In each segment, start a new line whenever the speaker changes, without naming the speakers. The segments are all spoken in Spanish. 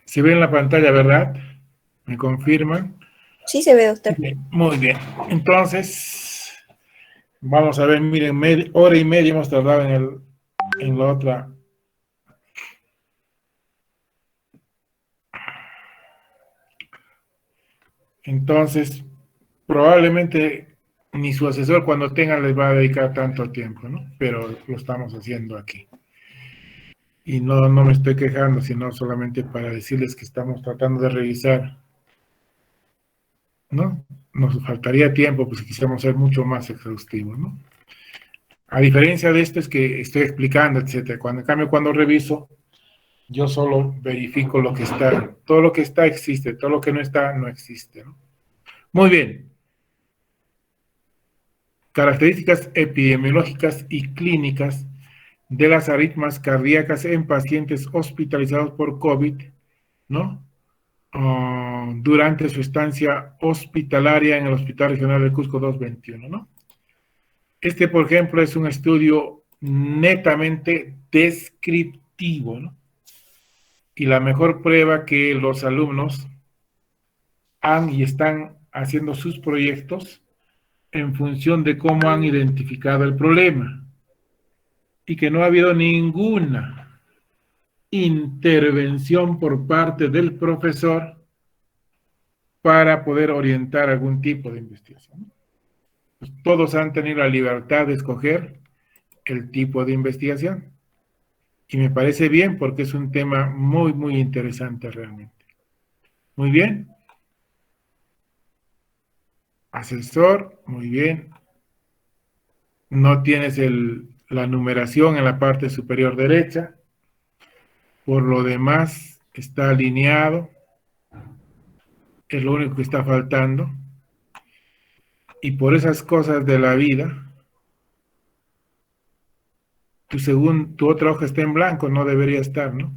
Se ve en la pantalla, ¿verdad? ¿Me confirman?
Sí se ve, doctor.
Muy bien. Entonces, vamos a ver, miren, hora y media hemos tardado en la otra. Entonces, probablemente ni su asesor cuando tenga les va a dedicar tanto tiempo, ¿no? Pero lo estamos haciendo aquí. Y no me estoy quejando, sino solamente para decirles que estamos tratando de revisar, ¿no? Nos faltaría tiempo, pues quisiéramos ser mucho más exhaustivos, ¿no? A diferencia de esto es que estoy explicando, etcétera. En cambio, cuando reviso, yo solo verifico lo que está. Todo lo que está existe, todo lo que no está, no existe, ¿no? Muy bien. Características epidemiológicas y clínicas de las arritmias cardíacas en pacientes hospitalizados por COVID, ¿no? Durante su estancia hospitalaria en el Hospital Regional del Cusco 221, ¿no? Este, por ejemplo, es un estudio netamente descriptivo, ¿no? Y la mejor prueba que los alumnos han y están haciendo sus proyectos en función de cómo han identificado el problema y que no ha habido ninguna intervención por parte del profesor para poder orientar algún tipo de investigación. Pues todos han tenido la libertad de escoger el tipo de investigación y me parece bien porque es un tema muy, muy interesante realmente. Muy bien. Asesor, muy bien. No tienes la numeración en la parte superior derecha. Por lo demás, está alineado. Es lo único que está faltando. Y por esas cosas de la vida, tu otra hoja está en blanco, no debería estar, ¿no?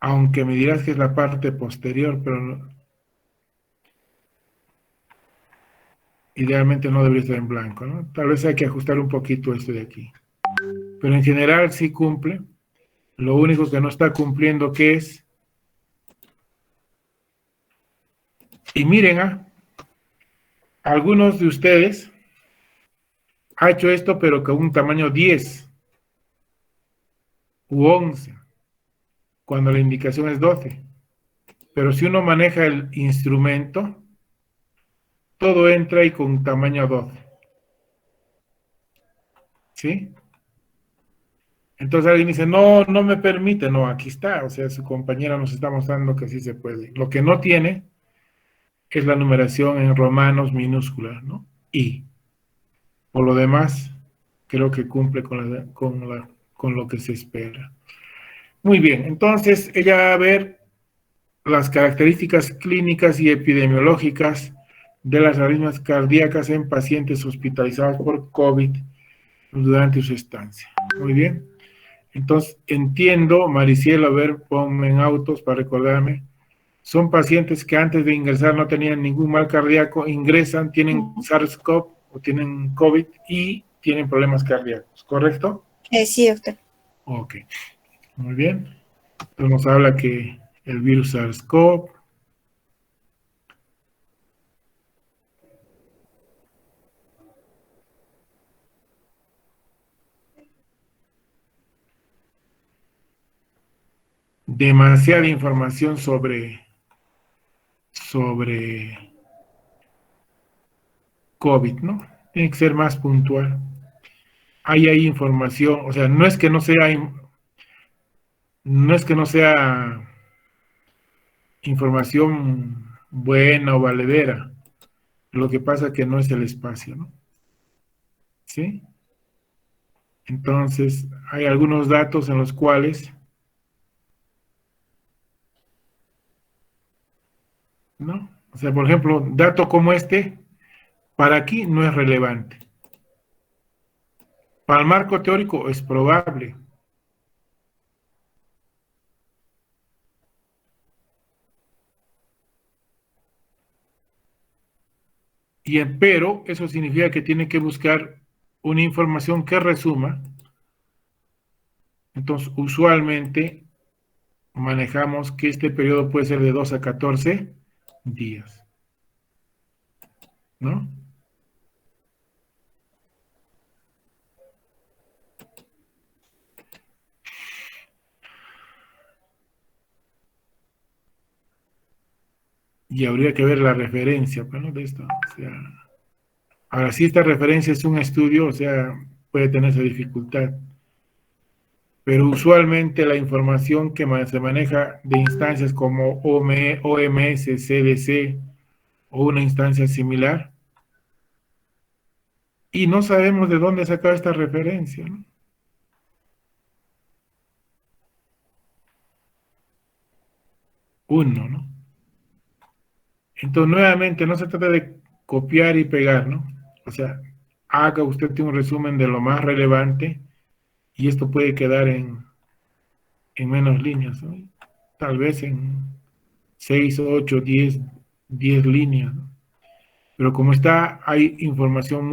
Aunque me dirás que es la parte posterior, pero idealmente no debería estar en blanco, ¿no? Tal vez hay que ajustar un poquito esto de aquí. Pero en general sí cumple. Lo único que no está cumpliendo, ¿qué es? Y miren, algunos de ustedes ha hecho esto, pero con un tamaño 10 u 11, cuando la indicación es 12. Pero si uno maneja el instrumento, todo entra y con tamaño 12. ¿Sí? Entonces alguien dice, no me permite. No, aquí está. O sea, su compañera nos está mostrando que sí se puede. Lo que no tiene es la numeración en romanos minúscula, ¿no? Y. Por lo demás, creo que cumple con lo que se espera. Muy bien, entonces ella va a ver las características clínicas y epidemiológicas de las arritmias cardíacas en pacientes hospitalizados por COVID durante su estancia. Muy bien. Entonces, entiendo, Maricielo, a ver, ponme en autos para recordarme. Son pacientes que antes de ingresar no tenían ningún mal cardíaco, ingresan, tienen SARS-CoV o tienen COVID y tienen problemas cardíacos, ¿correcto?
Sí, doctor.
Ok, muy bien. Entonces nos habla que el virus SARS-CoV, demasiada información sobre COVID, ¿no? Tiene que ser más puntual. Ahí hay información, o sea, no es que no sea información buena o valedera, lo que pasa es que no es el espacio, ¿no? ¿Sí? Entonces, hay algunos datos en los cuales, ¿no? O sea, por ejemplo, dato como este, para aquí no es relevante. Para el marco teórico es probable. Pero eso significa que tiene que buscar una información que resuma. Entonces, usualmente manejamos que este periodo puede ser de 2 a 14 días, ¿no? Y habría que ver la referencia, bueno, de esto. O sea, ahora, si esta referencia es un estudio, o sea, puede tener esa dificultad. Pero usualmente la información que se maneja de instancias como OMS, CDC o una instancia similar, y no sabemos de dónde sacar esta referencia, ¿no? Uno, ¿no? Entonces, nuevamente, no se trata de copiar y pegar, ¿no? O sea, haga usted un resumen de lo más relevante y esto puede quedar en menos líneas, ¿no? Tal vez en 6, 8, 10 líneas, ¿no? Pero como está, hay información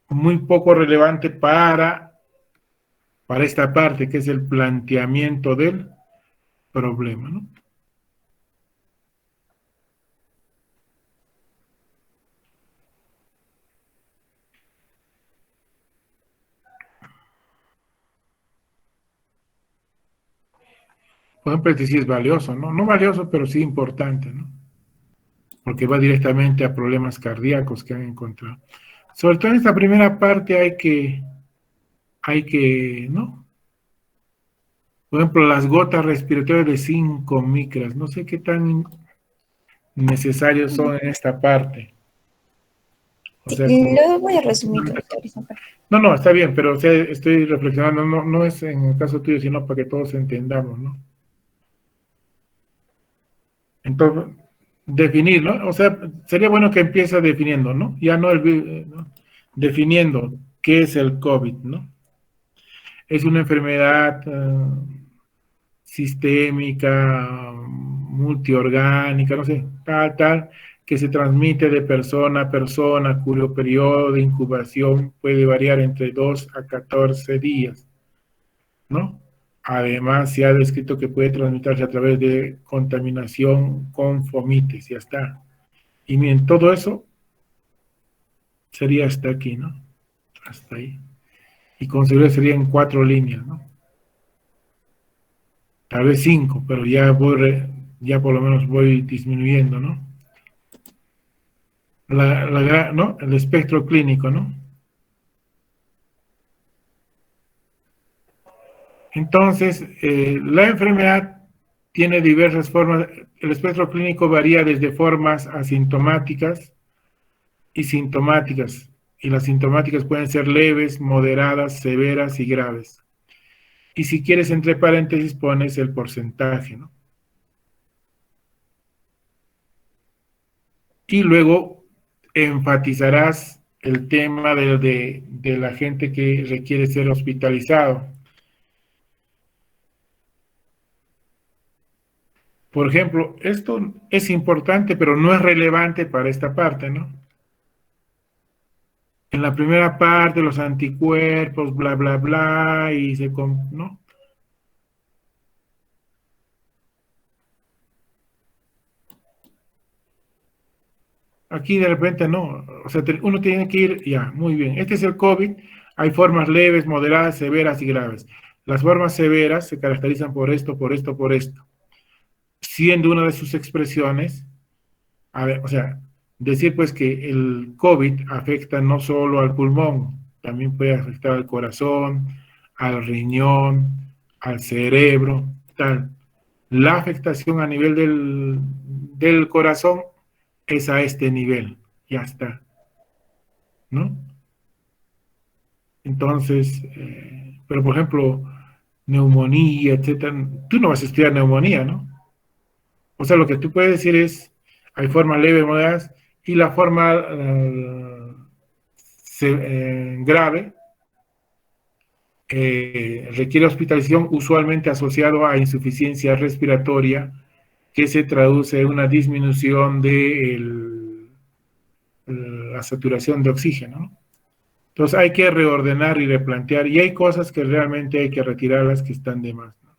muy poco relevante para esta parte, que es el planteamiento del problema, ¿no? Por ejemplo, este sí es valioso, ¿no? No valioso, pero sí importante, ¿no? Porque va directamente a problemas cardíacos que han encontrado. Sobre todo en esta primera parte ¿no? Por ejemplo, las gotas respiratorias de 5 micras, no sé qué tan necesarios son en esta parte. O
Sí,
sea, como...
lo voy a resumir, doctor.
No, no, está bien, pero o sea, estoy reflexionando, no, no es en el caso tuyo, sino para que todos entendamos, ¿no? Entonces, definir, ¿no? O sea, sería bueno que empiece definiendo, ¿no? Ya no ¿no? Definiendo qué es el COVID, ¿no? Es una enfermedad sistémica, multiorgánica, no sé, tal, que se transmite de persona a persona, cuyo periodo de incubación puede variar entre 2 a 14 días, ¿no? Además, se ha descrito que puede transmitirse a través de contaminación con fomites, ya está. Y miren, todo eso sería hasta aquí, ¿no? Hasta ahí. Y con seguridad serían 4 líneas, ¿no? Tal vez 5, pero ya por lo menos voy disminuyendo, ¿no? ¿No? El espectro clínico, ¿no? Entonces, la enfermedad tiene diversas formas. El espectro clínico varía desde formas asintomáticas y sintomáticas. Y las sintomáticas pueden ser leves, moderadas, severas y graves. Y si quieres, entre paréntesis, pones el porcentaje, ¿no? Y luego enfatizarás el tema de la gente que requiere ser hospitalizado. Por ejemplo, esto es importante, pero no es relevante para esta parte, ¿no? En la primera parte, los anticuerpos, bla, bla, bla, ¿no? Aquí de repente no, o sea, uno tiene que ir, ya, muy bien. Este es el COVID, hay formas leves, moderadas, severas y graves. Las formas severas se caracterizan por esto, por esto, por esto. Siendo una de sus expresiones, a ver, o sea, decir pues que el COVID afecta no solo al pulmón, también puede afectar al corazón, al riñón, al cerebro, tal. La afectación a nivel del corazón es a este nivel, ya está, ¿no? Entonces, pero por ejemplo, neumonía, etcétera, tú no vas a estudiar neumonía, ¿no? O sea, lo que tú puedes decir es, hay formas leves, moderadas, y la forma grave requiere hospitalización usualmente asociado a insuficiencia respiratoria que se traduce en una disminución de la saturación de oxígeno, ¿no? Entonces hay que reordenar y replantear, y hay cosas que realmente hay que retirarlas que están de más, ¿no?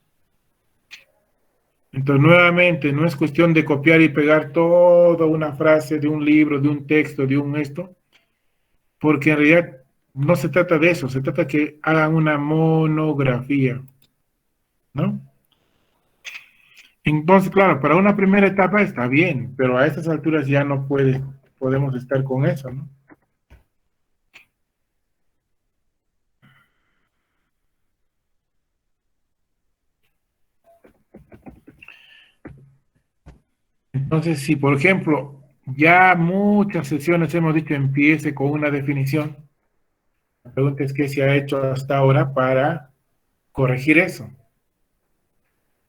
Entonces, nuevamente, no es cuestión de copiar y pegar toda una frase de un libro, de un texto, de un esto, porque en realidad no se trata de eso, se trata que hagan una monografía, ¿no? Entonces, claro, para una primera etapa está bien, pero a estas alturas ya no podemos estar con eso, ¿no? Entonces, si por ejemplo, ya muchas sesiones hemos dicho empiece con una definición, la pregunta es qué se ha hecho hasta ahora para corregir eso,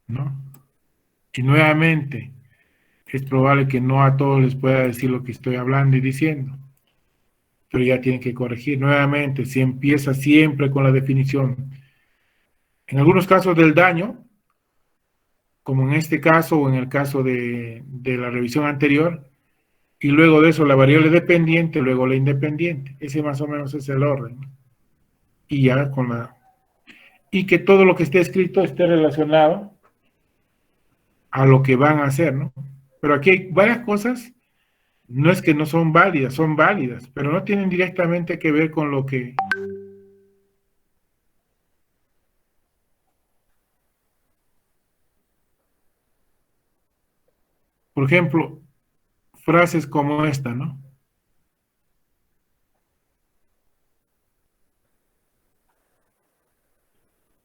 ¿no? Y nuevamente, es probable que no a todos les pueda decir lo que estoy hablando y diciendo, pero ya tienen que corregir. Nuevamente, si empieza siempre con la definición, en algunos casos del daño, como en este caso o en el caso de la revisión anterior, y luego de eso la variable dependiente, luego la independiente. Ese más o menos es el orden, ¿no? Y ya con la... Y que todo lo que esté escrito esté relacionado a lo que van a hacer, ¿no? Pero aquí hay varias cosas, no es que no son válidas, pero no tienen directamente que ver con lo que... Por ejemplo, frases como esta, ¿no?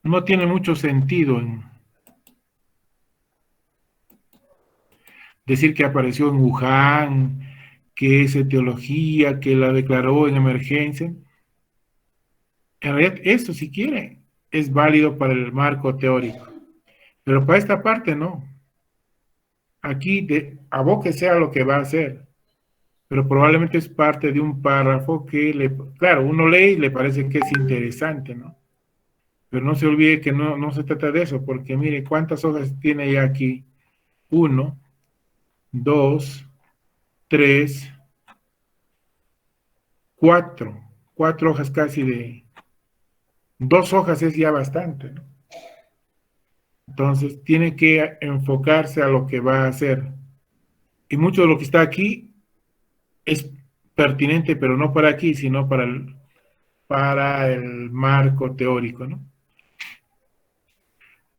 No tiene mucho sentido en decir que apareció en Wuhan, que es etiología, que la declaró en emergencia. En realidad, esto, si quiere, es válido para el marco teórico, pero para esta parte no. Aquí abóquese a lo que va a hacer, pero probablemente es parte de un párrafo que, claro, uno lee y le parece que es interesante, ¿no? Pero no se olvide que no se trata de eso, porque mire, ¿cuántas hojas tiene ya aquí? Uno, dos, tres, cuatro. Cuatro hojas casi de... Dos hojas es ya bastante, ¿no? Entonces, tiene que enfocarse a lo que va a hacer. Y mucho de lo que está aquí es pertinente, pero no para aquí, sino para el marco teórico, ¿no?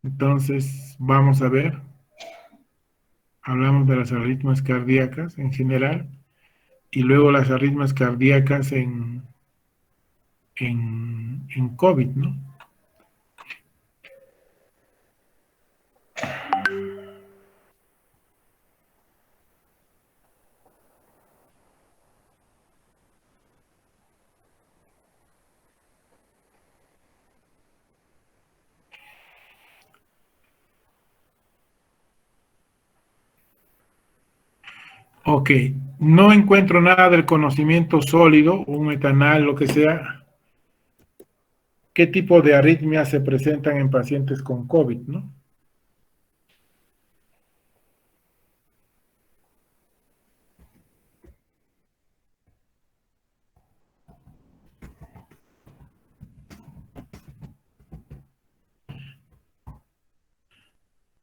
Entonces, vamos a ver, hablamos de las arritmias cardíacas en general y luego las arritmias cardíacas en COVID, ¿no? Ok, no encuentro nada del conocimiento sólido, un metanal, lo que sea. ¿Qué tipo de arritmias se presentan en pacientes con COVID, no?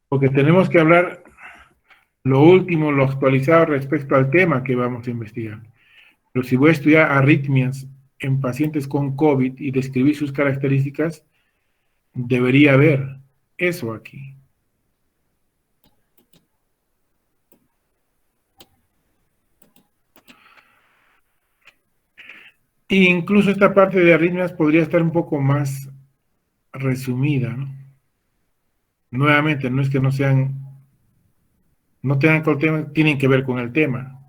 Porque tenemos que hablar lo último, lo actualizado respecto al tema que vamos a investigar. Pero si voy a estudiar arritmias en pacientes con COVID y describir sus características, debería haber eso aquí. E incluso esta parte de arritmias podría estar un poco más resumida, ¿no? Nuevamente, no es que no sean, no tengan que el tema, tienen que ver con el tema,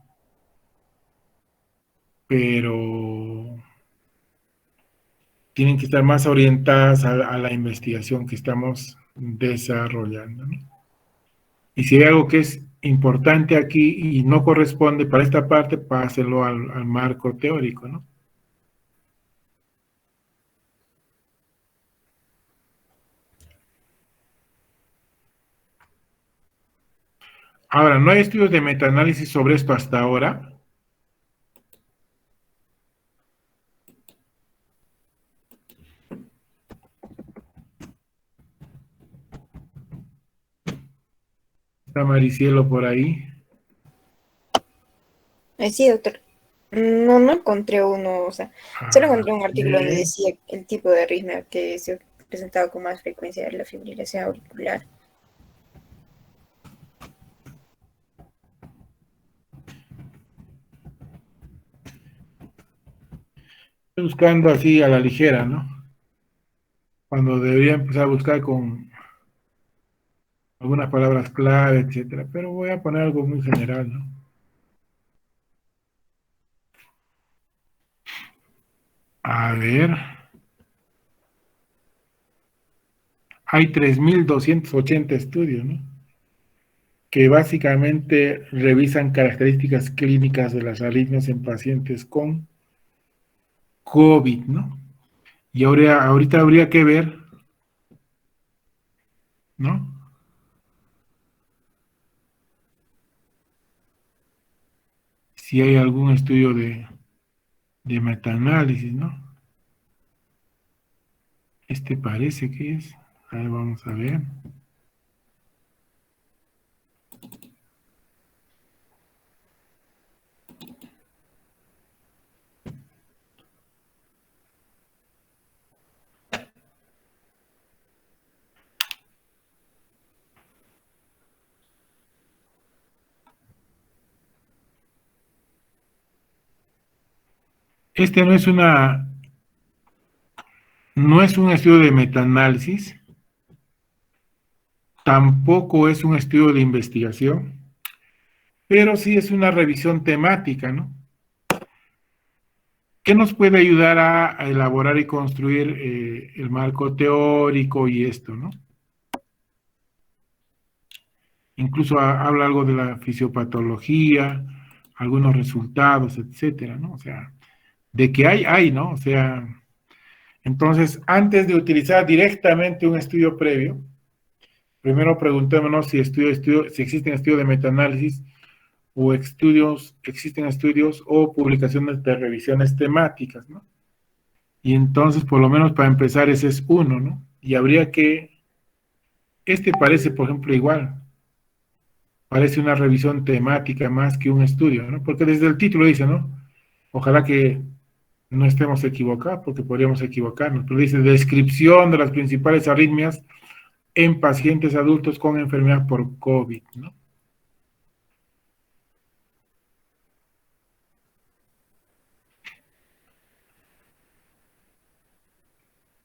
pero tienen que estar más orientadas a la investigación que estamos desarrollando, ¿no? Y si hay algo que es importante aquí y no corresponde para esta parte, páselo al marco teórico, ¿no? Ahora, no hay estudios de metaanálisis sobre esto hasta ahora. Está Maricielo por ahí.
Sí, doctor. No encontré uno, o sea, solo
Ah,
encontré un artículo donde
ok.
decía el tipo de arritmia que se presentaba con más frecuencia de la fibrilación auricular.
Estoy buscando así a la ligera, ¿no? Cuando debería empezar a buscar con algunas palabras clave, etcétera. Pero voy a poner algo muy general, ¿no? A ver, hay 3.280 estudios, ¿no? Que básicamente revisan características clínicas de las arritmias en pacientes con COVID, ¿no? Y ahorita habría que ver, ¿no? Si hay algún estudio de metaanálisis, ¿no? Este parece que es. A ver, vamos a ver. Este no es un estudio de metaanálisis, tampoco es un estudio de investigación, pero sí es una revisión temática, ¿no? Que nos puede ayudar a elaborar y construir el marco teórico y esto, ¿no? Incluso habla algo de la fisiopatología, algunos resultados, etcétera, ¿no? O sea, de que hay, ¿no? O sea, entonces, antes de utilizar directamente un estudio previo, primero preguntémonos si existen estudios de metaanálisis o existen estudios o publicaciones de revisiones temáticas, ¿no? Y entonces, por lo menos para empezar, ese es uno, ¿no? Y habría que, este parece, por ejemplo, igual, parece una revisión temática más que un estudio, ¿no? Porque desde el título dice, ¿no? Ojalá que no estemos equivocados, porque podríamos equivocarnos, pero dice descripción de las principales arritmias en pacientes adultos con enfermedad por COVID, ¿no?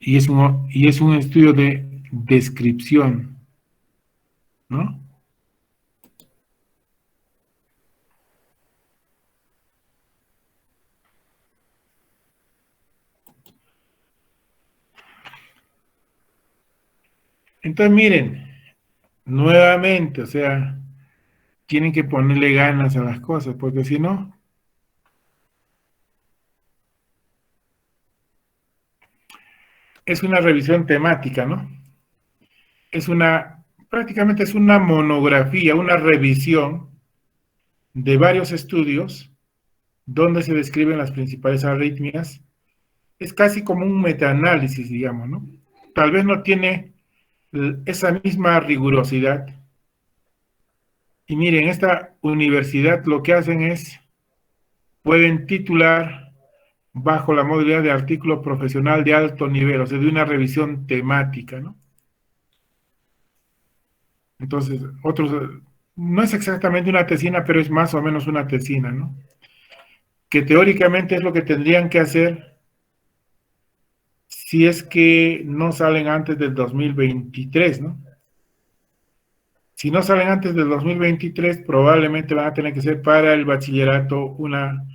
Y es un estudio de descripción, ¿no? Entonces, miren, nuevamente, o sea, tienen que ponerle ganas a las cosas, porque si no, es una revisión temática, ¿no? Es prácticamente es una monografía, una revisión de varios estudios donde se describen las principales arritmias. Es casi como un metaanálisis, digamos, ¿no? Tal vez no tiene esa misma rigurosidad. Y miren, esta universidad lo que hacen es, pueden titular bajo la modalidad de artículo profesional de alto nivel, o sea, de una revisión temática, ¿no? Entonces, no es exactamente una tesina, pero es más o menos una tesina, ¿no? Que teóricamente es lo que tendrían que hacer si es que no salen antes del 2023, ¿no? Si no salen antes del 2023, probablemente van a tener que ser para el bachillerato una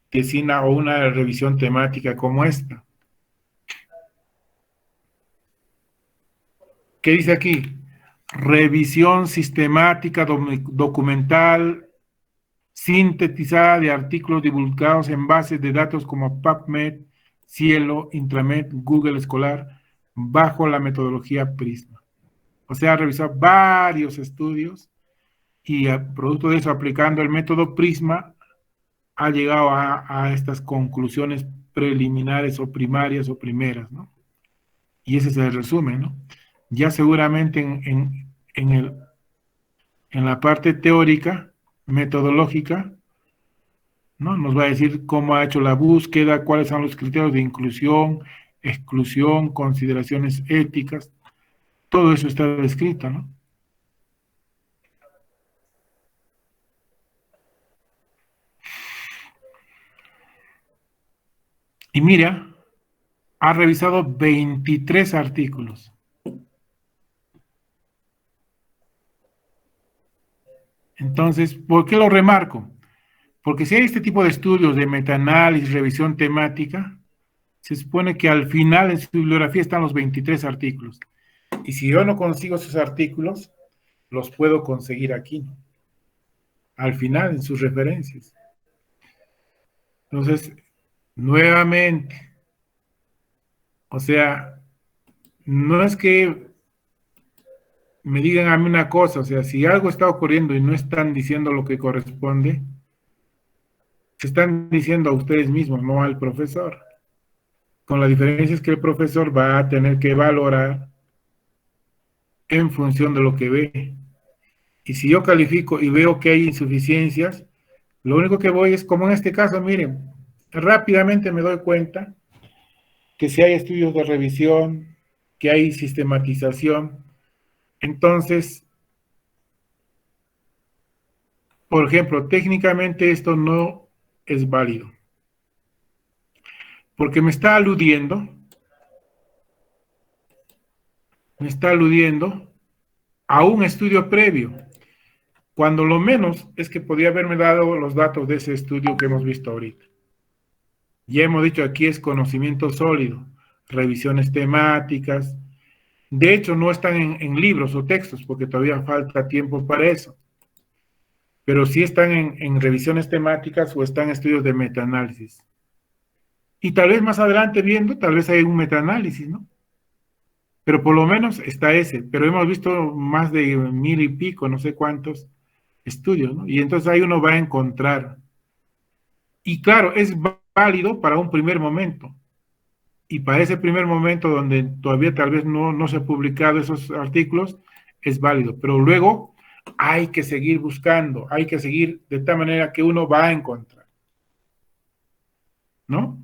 tesina o una revisión temática como esta. ¿Qué dice aquí? Revisión sistemática documental sintetizada de artículos divulgados en bases de datos como PubMed, Cielo, Intramed, Google Escolar, bajo la metodología Prisma. O sea, revisar varios estudios y producto de eso, aplicando el método Prisma, ha llegado a estas conclusiones preliminares o primarias o primeras, ¿no? Y ese es el resumen, ¿no? Ya seguramente en el En la parte teórica, metodológica, ¿no? Nos va a decir cómo ha hecho la búsqueda, cuáles son los criterios de inclusión, exclusión, consideraciones éticas, todo eso está descrito, ¿no? Y mira, ha revisado 23 artículos. Entonces, ¿por qué lo remarco? Porque si hay este tipo de estudios de metaanálisis, revisión temática, se supone que al final en su bibliografía están los 23 artículos. Y si yo no consigo esos artículos, los puedo conseguir aquí, ¿no? Al final en sus referencias. Entonces, nuevamente, o sea, no es que me digan a mí una cosa, o sea, si algo está ocurriendo y no están diciendo lo que corresponde, se están diciendo a ustedes mismos, no al profesor. Con la diferencia es que el profesor va a tener que valorar en función de lo que ve. Y si yo califico y veo que hay insuficiencias, lo único que voy es, como en este caso, miren, rápidamente me doy cuenta que si hay estudios de revisión, que hay sistematización, entonces, por ejemplo, técnicamente esto no es válido, porque me está aludiendo a un estudio previo, cuando lo menos es que podía haberme dado los datos de ese estudio que hemos visto ahorita. Ya hemos dicho aquí es conocimiento sólido, revisiones temáticas. De hecho, no están en libros o textos porque todavía falta tiempo para eso. Pero sí están en revisiones temáticas o están en estudios de metaanálisis. Y tal vez más adelante viendo, tal vez hay un metaanálisis, ¿no? Pero por lo menos está ese. Pero hemos visto más de 1000 y pico, no sé cuántos estudios, ¿no? Y entonces ahí uno va a encontrar. Y claro, es válido para un primer momento. Y para ese primer momento donde todavía tal vez no se han publicado esos artículos, es válido. Pero luego hay que seguir buscando, hay que seguir de tal manera que uno va a encontrar. ¿No?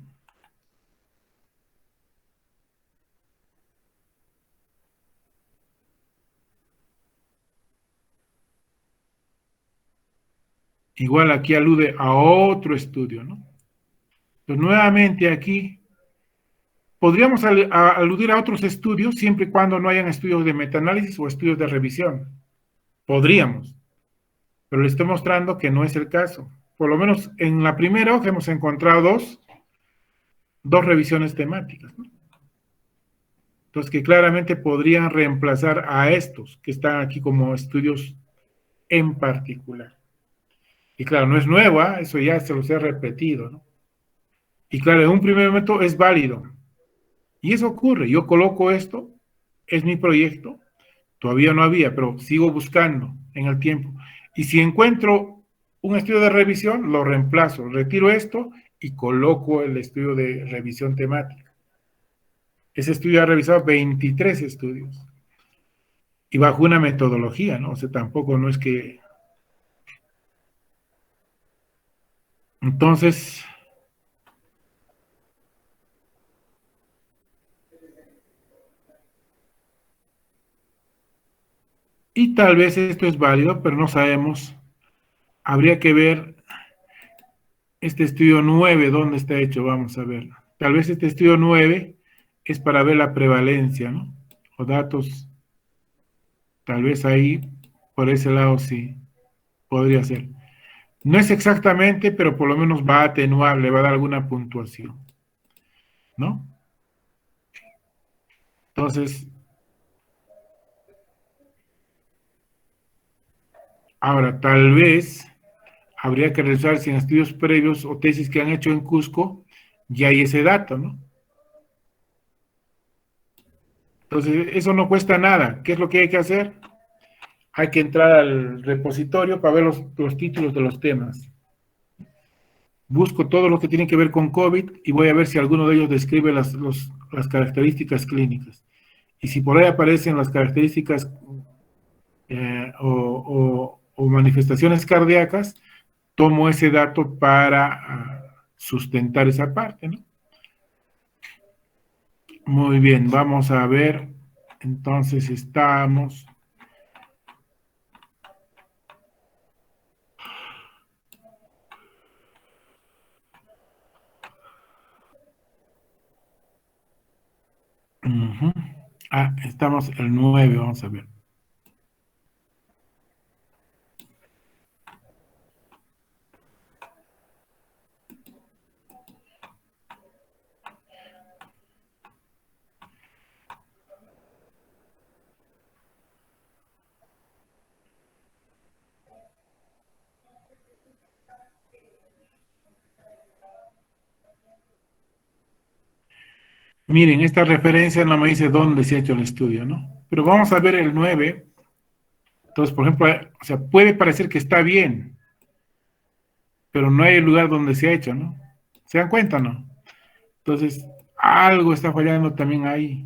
Igual aquí alude a otro estudio, ¿no? Pues nuevamente aquí podríamos aludir a otros estudios siempre y cuando no hayan estudios de metaanálisis o estudios de revisión. Podríamos, pero le estoy mostrando que no es el caso. Por lo menos en la primera hoja hemos encontrado dos revisiones temáticas, ¿no? Entonces, que claramente podrían reemplazar a estos que están aquí como estudios en particular. Y claro, no es nueva, eso ya se los he repetido, ¿no? Y claro, en un primer momento es válido. Y eso ocurre, yo coloco esto, es mi proyecto, todavía no había, pero sigo buscando en el tiempo. Y si encuentro un estudio de revisión, lo reemplazo, retiro esto y coloco el estudio de revisión temática. Ese estudio ha revisado 23 estudios. Y bajo una metodología, ¿no? O sea, tampoco no es que... Entonces, y tal vez esto es válido, pero no sabemos. Habría que ver este estudio 9, ¿dónde está hecho? Vamos a ver. Tal vez este estudio 9 es para ver la prevalencia, ¿no? O datos, tal vez ahí, por ese lado sí, podría ser. No es exactamente, pero por lo menos va a atenuar, le va a dar alguna puntuación, ¿no? Entonces, ahora, tal vez habría que revisar si en estudios previos o tesis que han hecho en Cusco ya hay ese dato, ¿no? Entonces, eso no cuesta nada. ¿Qué es lo que hay que hacer? Hay que entrar al repositorio para ver los títulos de los temas. Busco todo lo que tiene que ver con COVID y voy a ver si alguno de ellos describe las características clínicas. Y si por ahí aparecen las características o manifestaciones cardíacas, tomo ese dato para sustentar esa parte, ¿no? Muy bien, vamos a ver. Entonces estamos. Uh-huh. Estamos el 9, vamos a ver. Miren, esta referencia no me dice dónde se ha hecho el estudio, ¿no? Pero vamos a ver el 9. Entonces, por ejemplo, o sea, puede parecer que está bien, pero no hay el lugar donde se ha hecho, ¿no? ¿Se dan cuenta, no? Entonces, algo está fallando también ahí.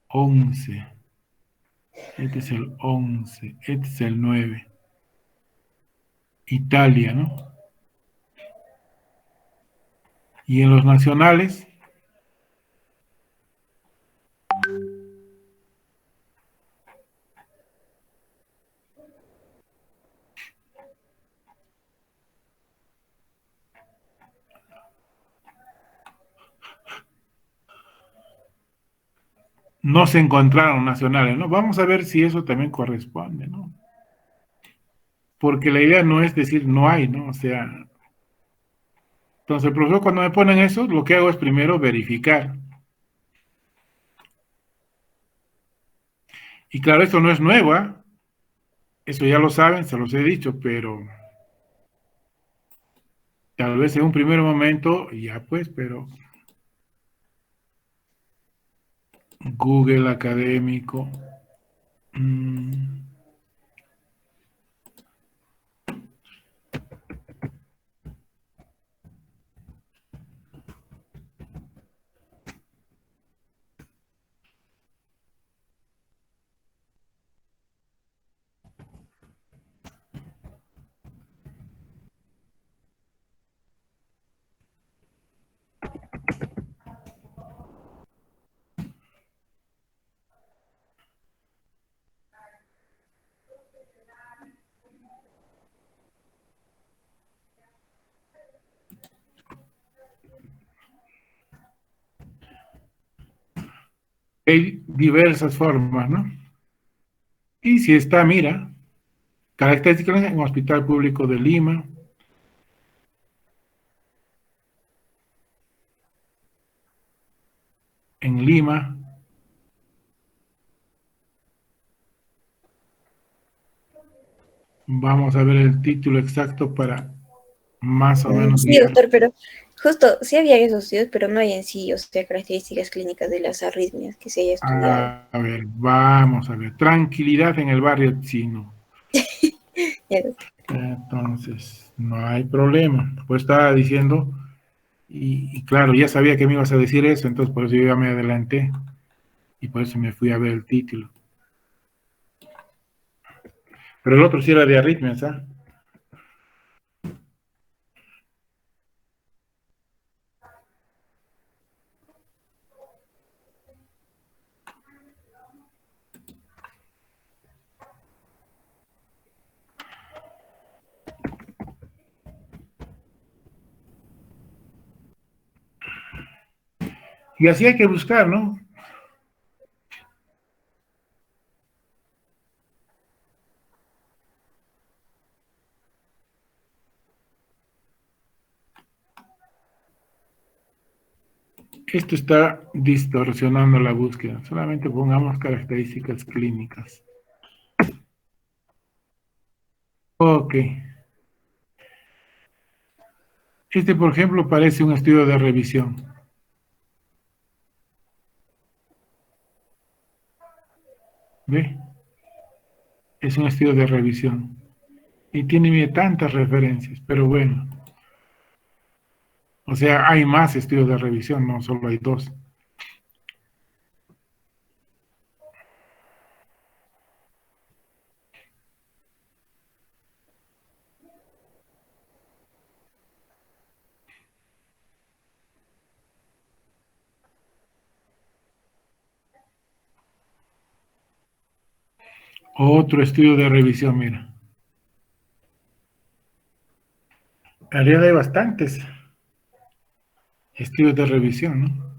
Once. Este es el 11. Este es el 9. Italia, ¿no? Y en los nacionales, no se encontraron nacionales, ¿no? Vamos a ver si eso también corresponde, ¿no? Porque la idea no es decir no hay, ¿no? O sea, entonces el profesor cuando me ponen eso, lo que hago es primero verificar. Y claro, esto no es nuevo, ¿eh? Eso ya lo saben, se los he dicho, pero tal vez en un primer momento, ya pues, pero Google académico. mmm, hay diversas formas, ¿no? Y si está, mira, características en Hospital Público de Lima, en Lima. Vamos a ver el título exacto para más o menos
Sí,
guiar.
doctor, pero justo sí había esos estudios, pero no hay en sí, o sea, características clínicas de las arritmias que se haya estudiado.
A ver, vamos a ver. Tranquilidad en el barrio chino.
Ya, doctor.
Entonces, no hay problema. Pues estaba diciendo, y claro, ya sabía que me ibas a decir eso, entonces por eso yo ya me adelanté y por eso me fui a ver el título. Pero el otro sí era de arritmias, ¿ah? Y así hay que buscar, ¿no? Esto está distorsionando la búsqueda. Solamente pongamos características clínicas. Ok. Este, por ejemplo, parece un estudio de revisión. ¿Ve? Es un estudio de revisión. Y tiene tantas referencias, pero bueno. O sea, hay más estudios de revisión, no solo hay dos. Otro estudio de revisión, mira. En realidad hay bastantes estudios de revisión, ¿no?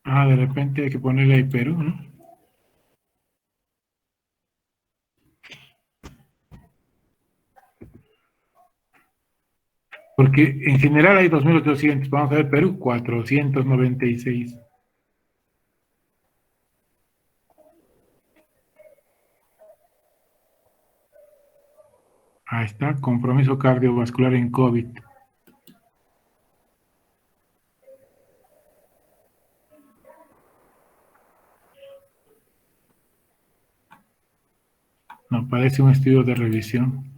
Ah, de repente hay que ponerle ahí Perú, ¿no? Porque en general hay 2.800. Vamos a ver Perú, 496. Ahí está, compromiso cardiovascular en COVID. No, parece un estudio de revisión.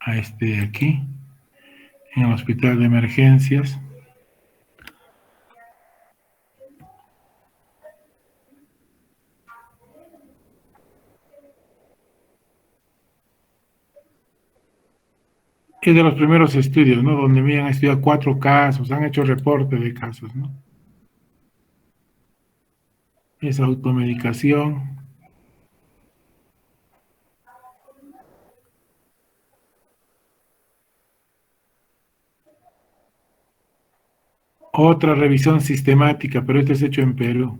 A este de aquí, en el hospital de emergencias. Es de los primeros estudios, ¿no? Donde me han estudiado 4 casos, han hecho reporte de casos, ¿no? Es automedicación. Otra revisión sistemática, pero este es hecho en Perú.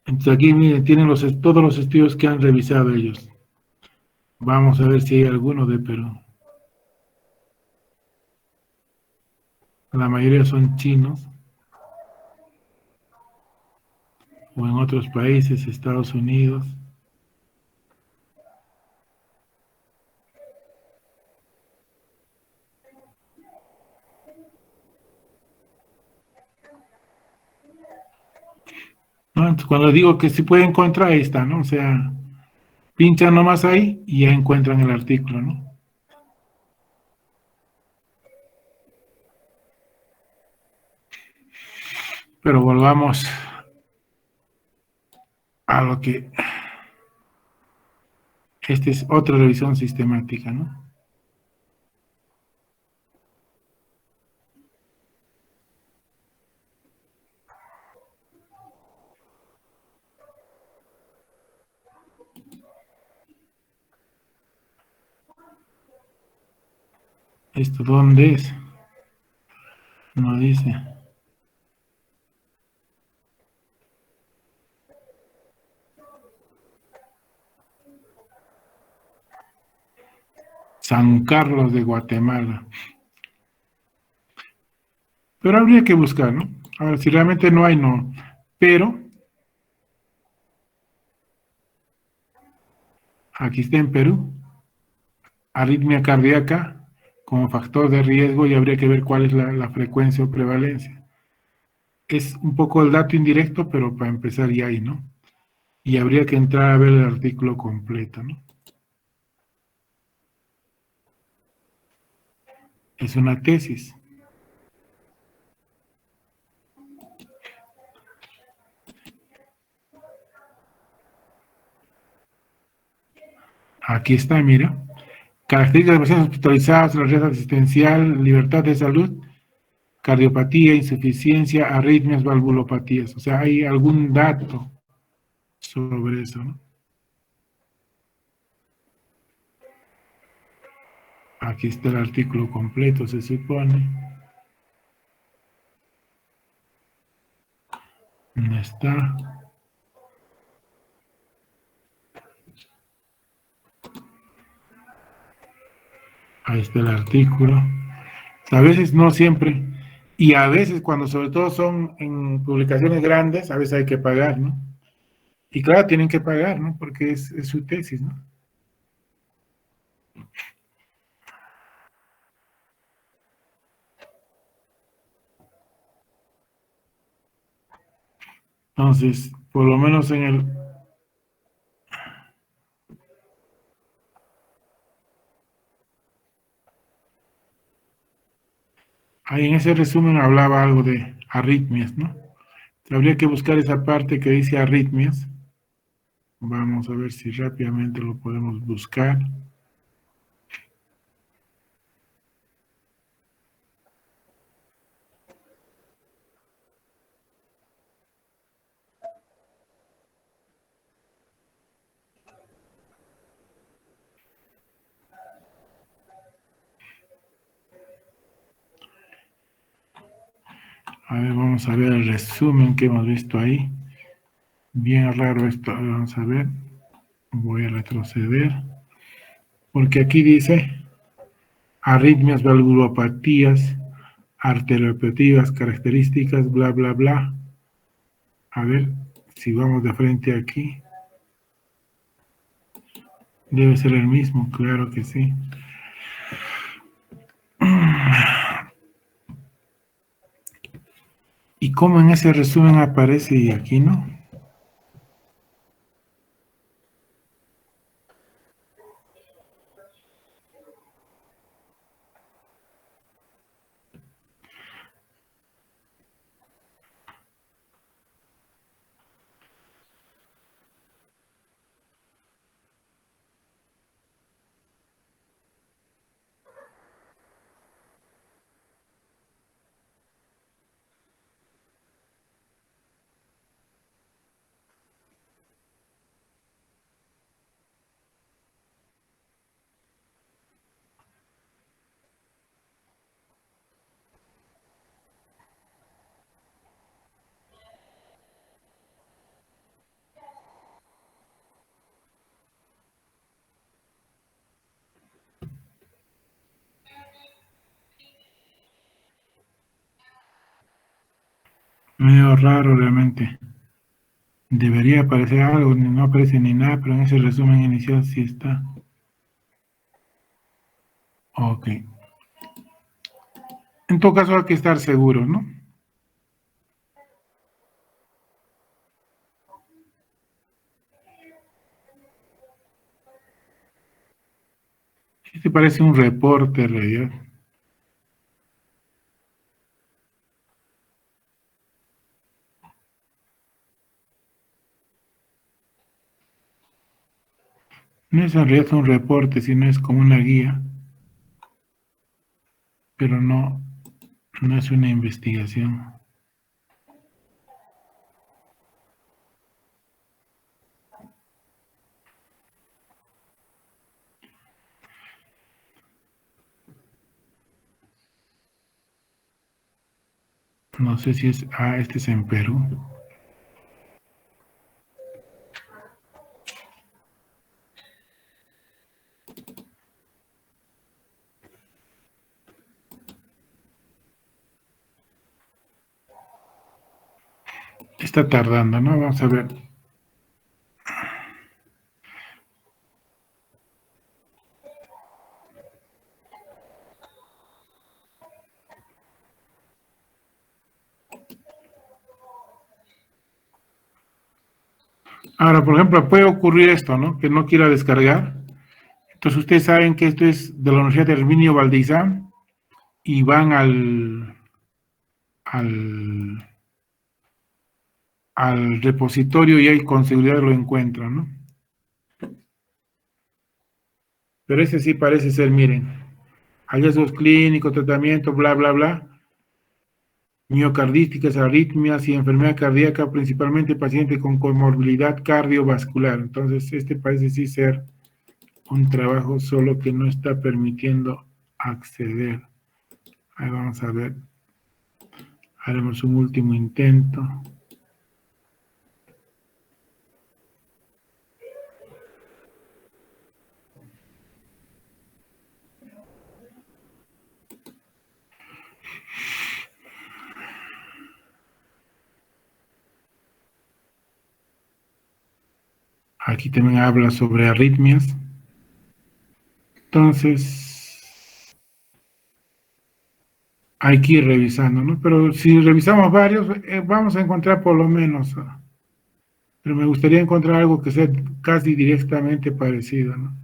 Entonces aquí miren, tienen todos los estudios que han revisado ellos. Vamos a ver si hay alguno de Perú. La mayoría son chinos o en otros países, Estados Unidos. ¿No? Entonces, cuando digo que se puede encontrar, ahí está, ¿no? O sea, pinchan nomás ahí y ya encuentran el artículo, ¿no? Pero volvamos a lo que... Esta es otra revisión sistemática, ¿no? ¿Esto dónde es? No dice. San Carlos de Guatemala. Pero habría que buscar, ¿no? A ver, si realmente no hay, no. Pero aquí está en Perú, arritmia cardíaca como factor de riesgo y habría que ver cuál es la frecuencia o prevalencia. Es un poco el dato indirecto, pero para empezar ya ahí, ¿no? Y habría que entrar a ver el artículo completo, ¿no? Es una tesis. Aquí está, mira. Características de pacientes hospitalizados, la red asistencial, libertad de salud, cardiopatía, insuficiencia, arritmias, valvulopatías. O sea, hay algún dato sobre eso, ¿no? Aquí está el artículo completo, se supone. ¿Dónde está? Ahí está el artículo. A veces no siempre. Y a veces, cuando sobre todo son en publicaciones grandes, a veces hay que pagar, ¿no? Y claro, tienen que pagar, ¿no? Porque es su tesis, ¿no? Entonces, por lo menos en el... Ahí en ese resumen hablaba algo de arritmias, ¿no? Habría que buscar esa parte que dice arritmias. Vamos a ver si rápidamente lo podemos buscar. A ver, vamos a ver el resumen que hemos visto ahí. Bien raro esto. Vamos a ver. Voy a retroceder. Porque aquí dice arritmias, valvulopatías, arteriopatías, características, bla, bla, bla. A ver si vamos de frente aquí. Debe ser el mismo, claro que sí. ¿Y cómo en ese resumen aparece y aquí no? Medio raro realmente. Debería aparecer algo, no aparece ni nada, pero en ese resumen inicial sí está. Ok. En todo caso hay que estar seguro, ¿no? Este parece un reporte, en realidad. No es en realidad un reporte, sino es como una guía, pero no es una investigación. No sé si es... Ah, este es en Perú. Está tardando, ¿no? Vamos a ver. Ahora, por ejemplo, puede ocurrir esto, ¿no? Que no quiera descargar. Entonces ustedes saben que esto es de la Universidad de Herminio Valdizán y van al, al repositorio y ahí con seguridad lo encuentran, ¿no? Pero ese sí parece ser, miren, hallazgos clínicos, tratamiento, bla, bla, bla, miocardísticas, arritmias y enfermedad cardíaca, principalmente pacientes con comorbilidad cardiovascular. Entonces, este parece sí ser un trabajo solo que no está permitiendo acceder. Ahí vamos a ver. Haremos un último intento. Aquí también habla sobre arritmias. Entonces, hay que ir revisando, ¿no? Pero si revisamos varios, vamos a encontrar por lo menos, pero me gustaría encontrar algo que sea casi directamente parecido, ¿no?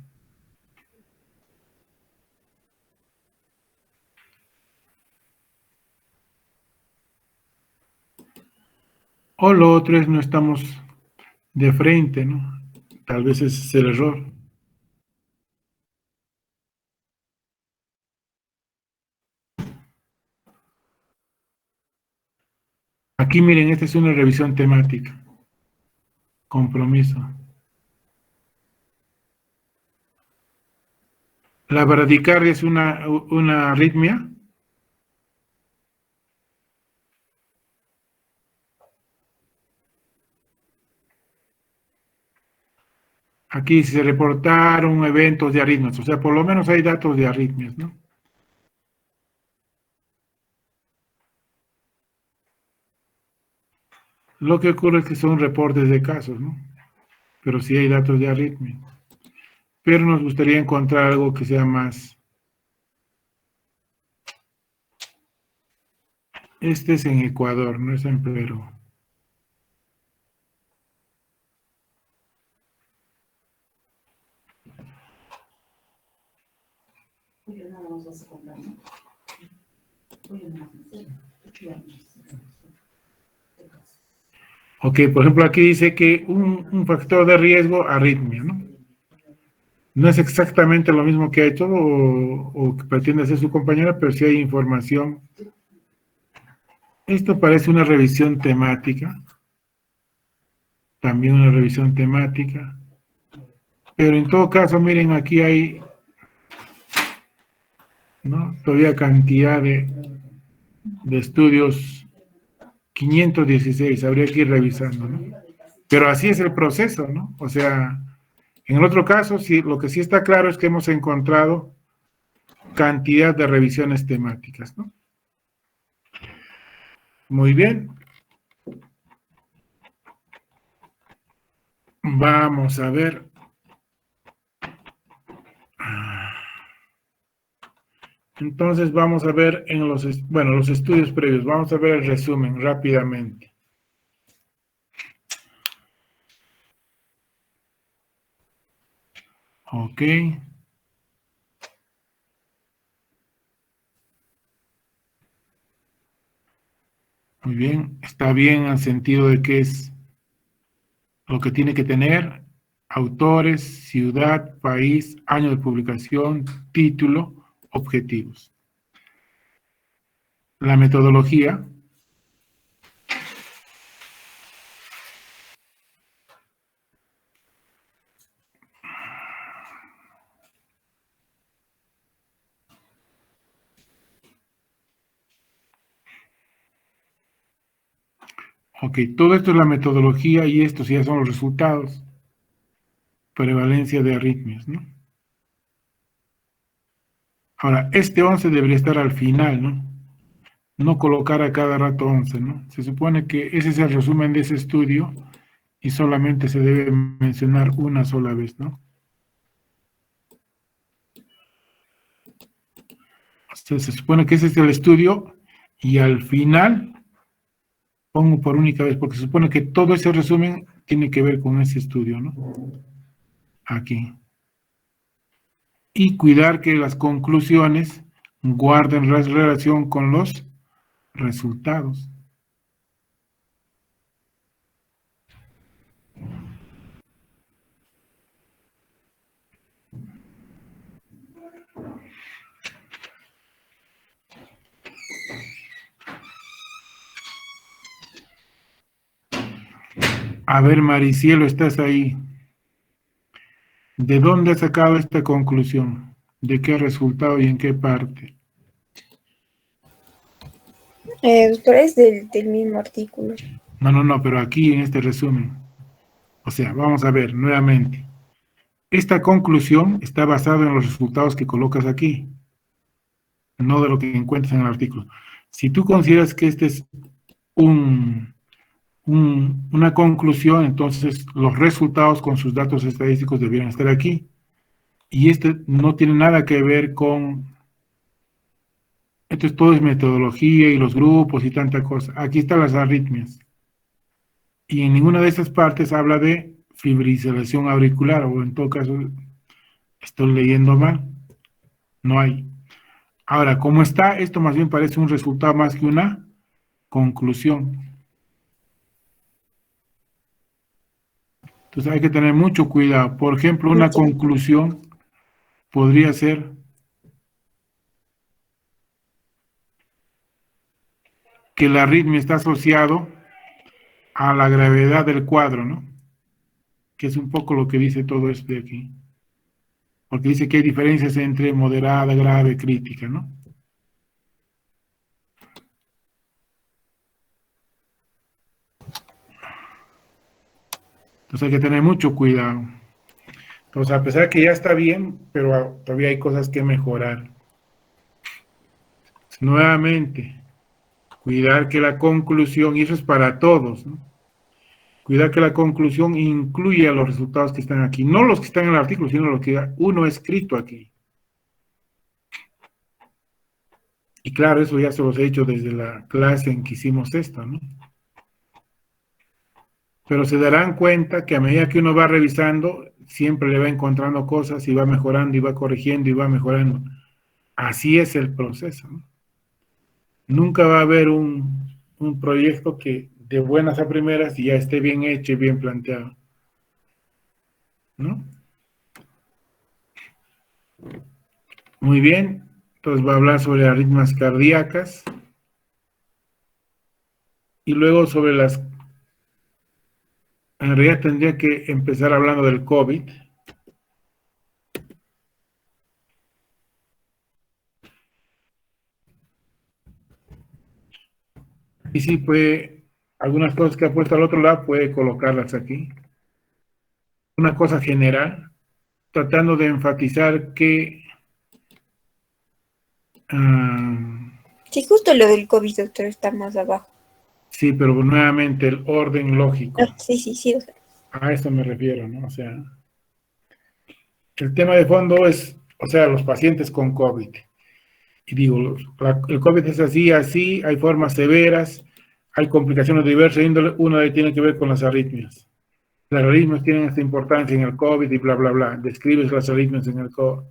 O lo otro es no estamos de frente, ¿no? Tal vez ese es el error. Aquí miren, esta es una revisión temática. Compromiso. La bradicardia es una arritmia. Aquí se reportaron eventos de arritmias, o sea, por lo menos hay datos de arritmias, ¿no? Lo que ocurre es que son reportes de casos, ¿no? Pero sí hay datos de arritmia. Pero nos gustaría encontrar algo que sea más. Este es en Ecuador, no es en Perú. Ok, por ejemplo, aquí dice que un factor de riesgo, arritmia, ¿no? No es exactamente lo mismo que ha hecho o que pretende hacer su compañera, pero sí hay información. Esto parece una revisión temática, también una revisión temática, pero en todo caso, miren, aquí hay, ¿no? Todavía cantidad de estudios, 516, habría que ir revisando, ¿no? Pero así es el proceso, ¿no? O sea, en el otro caso, sí, lo que sí está claro es que hemos encontrado cantidad de revisiones temáticas, ¿no? Muy bien. Vamos a ver. Entonces vamos a ver en los estudios previos, vamos a ver el resumen rápidamente. Ok. Muy bien, está bien en el sentido de que es lo que tiene que tener: autores, ciudad, país, año de publicación, título, objetivos. La metodología. Ok, todo esto es la metodología y estos ya son los resultados. Prevalencia de arritmias, ¿no? Ahora, este 11 debería estar al final, ¿no? No colocar a cada rato 11, ¿no? Se supone que ese es el resumen de ese estudio y solamente se debe mencionar una sola vez, ¿no? O sea, se supone que ese es el estudio y al final pongo por única vez, porque se supone que todo ese resumen tiene que ver con ese estudio, ¿no? Aquí. Y cuidar que las conclusiones guarden relación con los resultados. A ver, Maricielo, ¿estás ahí? ¿De dónde has sacado esta conclusión? ¿De qué resultado y en qué parte?
Pero es del mismo artículo.
No, pero aquí en este resumen. O sea, vamos a ver nuevamente. Esta conclusión está basada en los resultados que colocas aquí, no de lo que encuentras en el artículo. Si tú consideras que este es un una conclusión, entonces los resultados con sus datos estadísticos debieran estar aquí. Y este no tiene nada que ver con... Esto es todo es metodología y los grupos y tanta cosa. Aquí están las arritmias. Y en ninguna de estas partes habla de fibrilación auricular, o en todo caso estoy leyendo mal. No hay. Ahora, ¿cómo está? Esto más bien parece un resultado más que una conclusión. Entonces hay que tener mucho cuidado. Por ejemplo, una conclusión podría ser que la arritmia está asociado a la gravedad del cuadro, ¿no? Que es un poco lo que dice todo esto de aquí. Porque dice que hay diferencias entre moderada, grave, crítica, ¿no? Entonces hay que tener mucho cuidado. Entonces, a pesar que ya está bien, pero todavía hay cosas que mejorar. Nuevamente, cuidar que la conclusión, y eso es para todos, ¿no? Cuidar que la conclusión incluya los resultados que están aquí, no los que están en el artículo, sino los que uno ha escrito aquí. Y claro, eso ya se los he dicho desde la clase en que hicimos esto, ¿no? Pero se darán cuenta que a medida que uno va revisando, siempre le va encontrando cosas y va mejorando y va corrigiendo y va mejorando. Así es el proceso, ¿no? Nunca va a haber un proyecto que de buenas a primeras ya esté bien hecho y bien planteado, ¿no? Muy bien, entonces va a hablar sobre arritmias cardíacas y luego sobre las... En realidad tendría que empezar hablando del COVID. Y sí, puede, algunas cosas que ha puesto al otro lado, puede colocarlas aquí. Una cosa general, tratando de enfatizar que...
Sí, justo lo del COVID, doctor, está más abajo.
sí, pero nuevamente el orden lógico.
Sí, sí, sí.
A eso me refiero, ¿no? O sea, el tema de fondo es, o sea, los pacientes con COVID. Y digo, el COVID es así, así, hay formas severas, hay complicaciones de diversa índole, una tiene que ver con las arritmias. Las arritmias tienen esta importancia en el COVID y bla, bla, bla. Describes las arritmias en el COVID.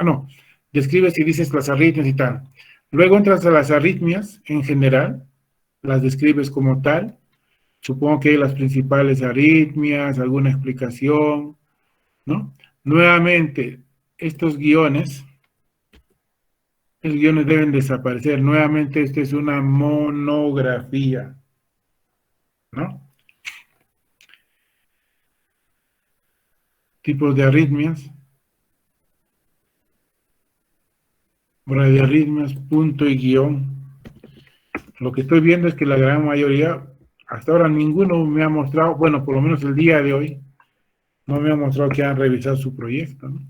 No, describes y dices las arritmias y tal. Luego entras a las arritmias en general, las describes como tal. Supongo que hay las principales arritmias, alguna explicación, ¿no? Nuevamente, estos guiones deben desaparecer. Nuevamente, esta es una monografía, ¿no? Tipos de arritmias. Bradiarritmias, punto y guión. Lo que estoy viendo es que la gran mayoría, hasta ahora ninguno me ha mostrado, bueno, por lo menos el día de hoy, no me ha mostrado que han revisado su proyecto, ¿no?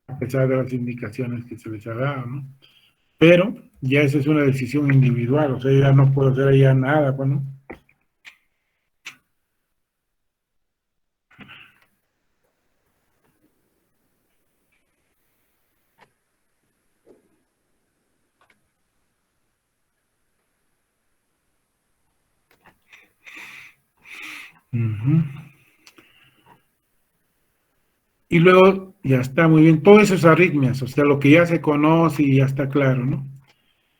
A pesar de las indicaciones que se les ha dado, ¿no? Pero ya esa es una decisión individual, o sea, ya no puedo hacer ya nada, pues, ¿no? Y luego ya está muy bien, todas esas arritmias, o sea, lo que ya se conoce y ya está claro, ¿no?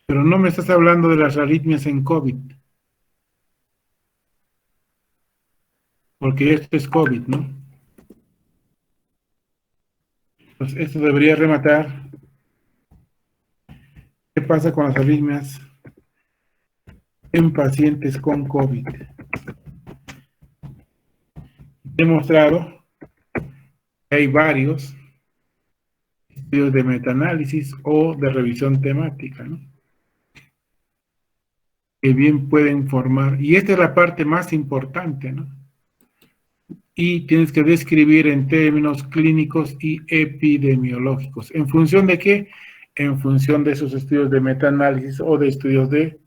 Pero no me estás hablando de las arritmias en COVID, porque esto es COVID, ¿no? Pues esto debería rematar. ¿Qué pasa con las arritmias en pacientes con COVID? He demostrado que hay varios estudios de metaanálisis o de revisión temática, ¿no? Que bien pueden formar, y esta es la parte más importante, ¿no? Y tienes que describir en términos clínicos y epidemiológicos. ¿En función de qué? En función de esos estudios de metaanálisis o de estudios de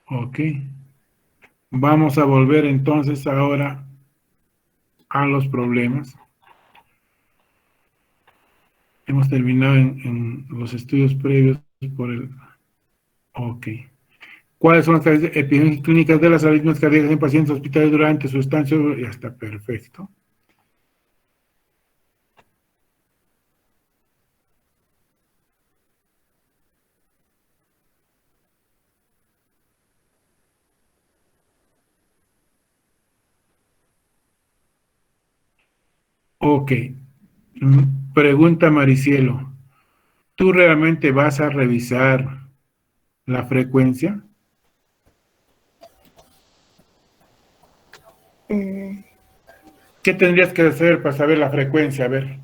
Ok. Vamos a volver entonces ahora a los problemas. Hemos terminado en los estudios previos por el... Ok. ¿Cuáles son las características epidemiológicas clínicas de las arritmias cardíacas en pacientes hospitales durante su estancia? Ya está, perfecto. Ok. Pregunta Maricielo. ¿Tú realmente vas a revisar la frecuencia?
Mm,
¿Qué tendrías que hacer para saber la frecuencia? A ver.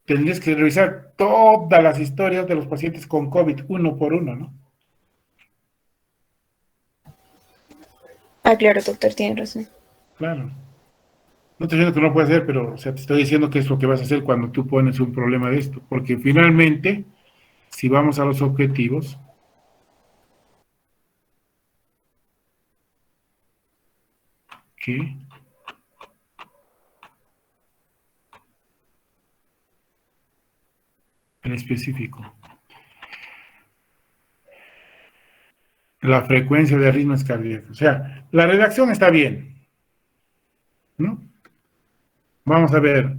Tendrías que revisar todas las historias de los pacientes con COVID, uno por uno, ¿no?
claro, doctor, tiene razón.
Claro. No estoy diciendo que no puedes hacer, pero o sea, te estoy diciendo que es lo que vas a hacer cuando tú pones un problema de esto. Porque finalmente, si vamos a los objetivos, ¿qué? En específico. La frecuencia de arritmias cardíacas. O sea, la redacción está bien, ¿no? Vamos a ver.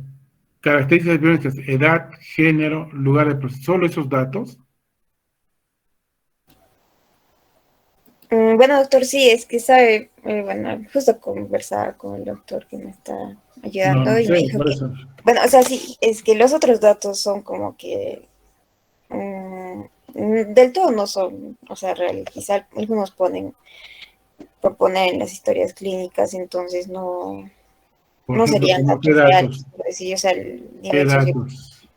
Características biológicas, edad, género, lugar de proceso. Solo esos datos.
Bueno, doctor, sí, es que sabe, bueno, justo conversaba con el doctor que me está
No,
ayudando
no
y me
sé,
dijo
por
que,
eso.
bueno, o sea, sí, es que los otros datos son como que del todo no son, o sea, reales. Quizá algunos proponen en las historias clínicas, entonces no,
Por
no
ejemplo,
serían
¿como qué
datos
datos?
reales, por decir, o sea, el
¿Qué
nivel socio.
datos?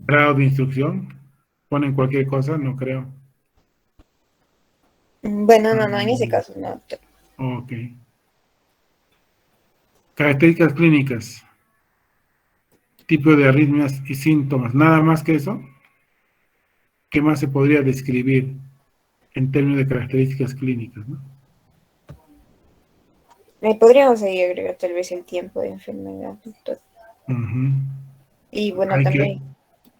Grado de instrucción. Ponen cualquier cosa, no creo.
Bueno, no, no, en ese caso no, doctor.
Ok. Características clínicas. Tipo de arritmias y síntomas. Nada más que eso. ¿Qué más se podría describir en términos de características clínicas, ¿no?
Podríamos ahí agregar tal vez el tiempo de enfermedad, doctor.
Ujú.
Y bueno,
Hay que,
también,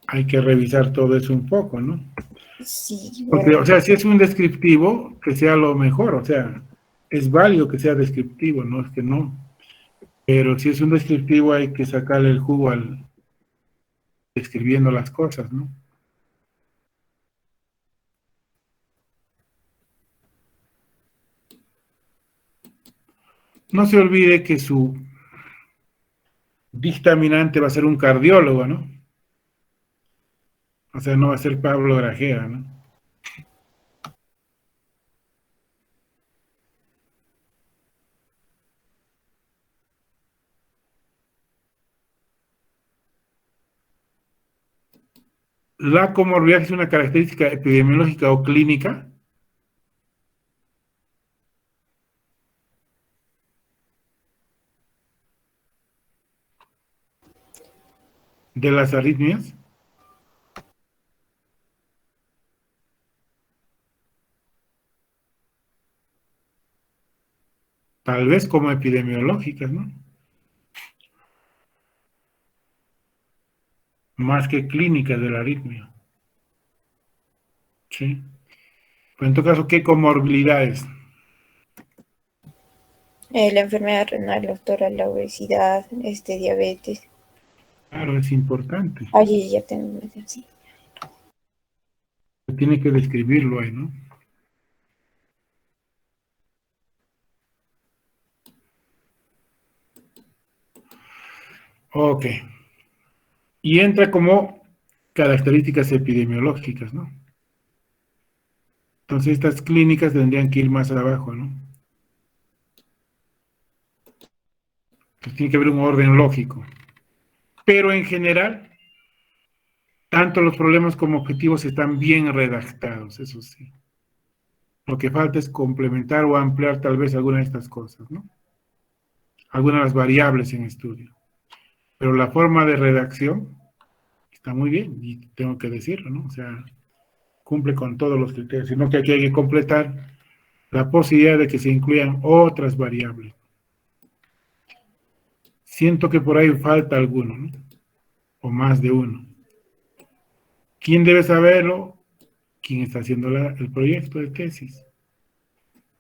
hay que revisar todo eso un poco, ¿no?
sí,
Porque,
bueno,
o sea, si es un descriptivo, que sea lo mejor, o sea, es válido que sea descriptivo, no es que no. Pero si es un descriptivo hay que sacarle el jugo al describiendo las cosas, ¿no? No se olvide que su dictaminante va a ser un cardiólogo, ¿no? O sea, no va a ser Pablo Grajera, ¿no? La comorbilidad es una característica epidemiológica o clínica de las arritmias, tal vez como epidemiológicas, ¿no? Más que clínicas de la arritmia, ¿sí? Pues en todo caso, ¿qué comorbilidades?
la enfermedad renal, doctora, la obesidad, diabetes.
Claro, es importante.
Allí ya tengo, sí.
Tiene que describirlo ahí, ¿no? Ok. Y entra como características epidemiológicas, ¿no? Entonces estas clínicas tendrían que ir más abajo, ¿no? Entonces tiene que haber un orden lógico. Pero en general, tanto los problemas como objetivos están bien redactados, eso sí. Lo que falta es complementar o ampliar tal vez alguna de estas cosas, ¿no? algunas de las variables en estudio. Pero la forma de redacción está muy bien, y tengo que decirlo, ¿no? O sea, cumple con todos los criterios, sino que aquí hay que completar la posibilidad de que se incluyan otras variables. Siento que por ahí falta alguno, ¿no? O más de uno. ¿Quién debe saberlo? Quien está haciendo el proyecto de tesis.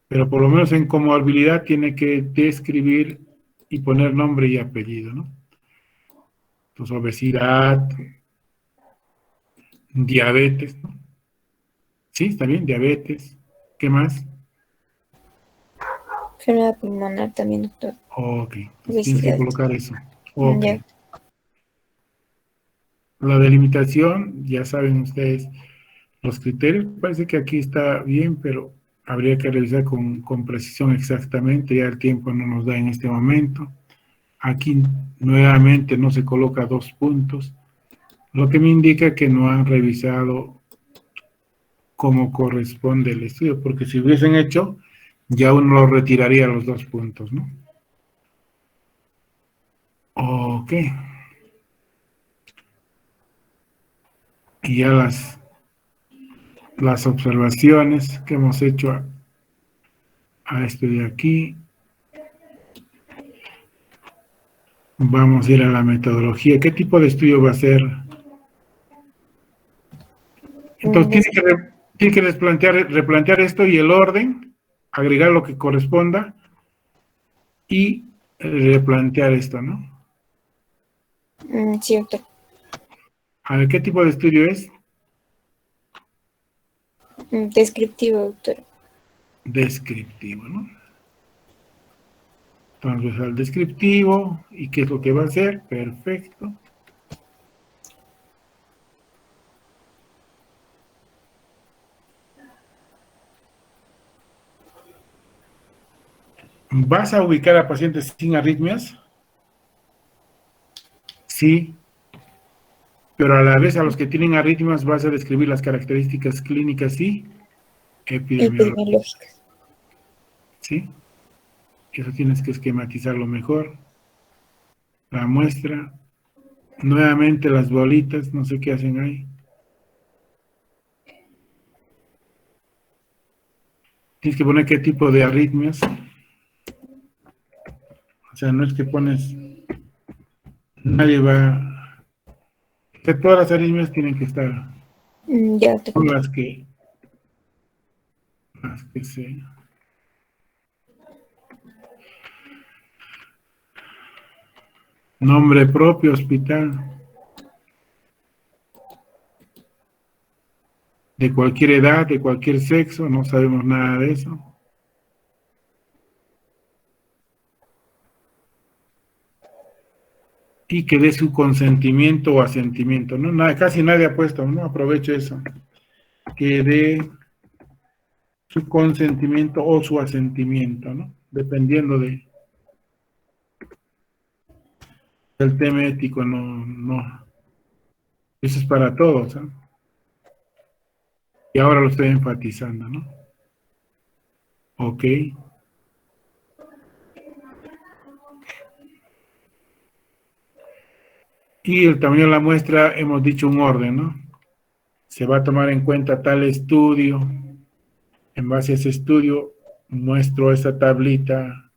Pero por lo menos en comorbilidad tiene que describir y poner nombre y apellido, ¿no? Entonces, obesidad, diabetes, ¿no? Sí, está bien, diabetes. ¿Qué más?
Enfermedad pulmonar también, doctor.
Ok, entonces tienes que
Obesidad.
colocar eso. Ok.
Ya.
La delimitación, ya saben ustedes los criterios. Parece que aquí está bien, pero habría que revisar con precisión exactamente. Ya el tiempo no nos da en este momento. Aquí nuevamente no se coloca 2 puntos, lo que me indica que no han revisado cómo corresponde el estudio, porque si hubiesen hecho, ya uno lo retiraría los 2 puntos, ¿no? Ok. Y ya las observaciones que hemos hecho a esto de aquí. Vamos a ir a la metodología. ¿Qué tipo de estudio va a ser? Entonces tiene que replantear esto y el orden, agregar lo que corresponda y replantear esto, ¿no?
Sí, doctor.
A ver, ¿qué tipo de estudio es?
Descriptivo, doctor.
Descriptivo, ¿no? Transversal descriptivo. ¿Y qué es lo que va a hacer? Perfecto. ¿Vas a ubicar a pacientes sin arritmias? Sí, pero a la vez a los que tienen arritmias vas a describir las características clínicas y epidemiológicas.
Epidemiológicas.
¿Sí? Eso tienes que esquematizarlo mejor. La muestra, nuevamente las bolitas, no sé qué hacen ahí. Tienes que poner qué tipo de arritmias. O sea, no es que pones, nadie va, que todas las arritmias tienen que estar,
Ya, doctor.
son las que se... Nombre propio, hospital, de cualquier edad, de cualquier sexo, no sabemos nada de eso. Y que dé su consentimiento o asentimiento, ¿no? Nada, casi nadie ha puesto, ¿no? Aprovecho eso. Que dé su consentimiento o su asentimiento, ¿no? Dependiendo del tema ético, no. Eso es para todos, ¿no? Y ahora lo estoy enfatizando, ¿no? Ok. Y el tamaño de la muestra, hemos dicho un orden, ¿no? Se va a tomar en cuenta tal estudio. En base a ese estudio, muestro esta tablita.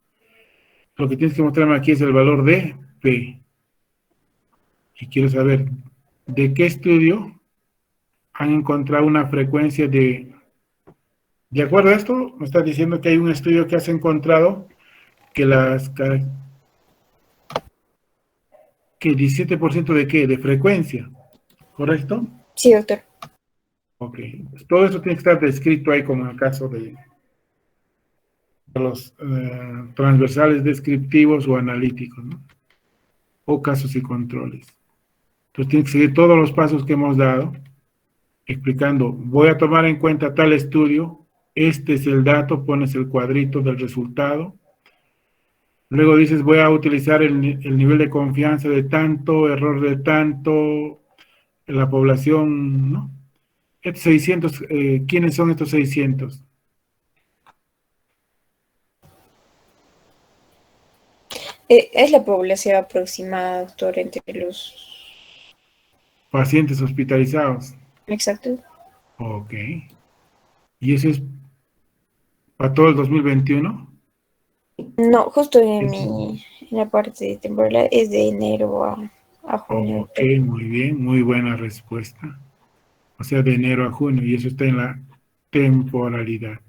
Lo que tienes que mostrarme aquí es el valor de P. Y quiero saber de qué estudio han encontrado una frecuencia de acuerdo a esto, me estás diciendo que hay un estudio que has encontrado que que 17% de qué, de frecuencia, ¿correcto?
Sí, doctor.
Ok, pues todo eso tiene que estar descrito ahí como en el caso de los transversales descriptivos o analíticos, ¿no? O casos y controles. Entonces tiene que seguir todos los pasos que hemos dado, explicando, voy a tomar en cuenta tal estudio, este es el dato, pones el cuadrito del resultado. Luego dices, voy a utilizar el nivel de confianza de tanto, error de tanto, la población, ¿no? Estos 600, ¿quiénes son estos 600?
Es la población aproximada, doctor, entre los...
pacientes hospitalizados.
Exacto.
Ok. ¿Y eso es para todo el 2021?
No, justo
Eso.
en la parte de temporada es de enero a junio.
Ok, muy bien, muy buena respuesta. O sea, de enero a junio, y eso está en la temporalidad.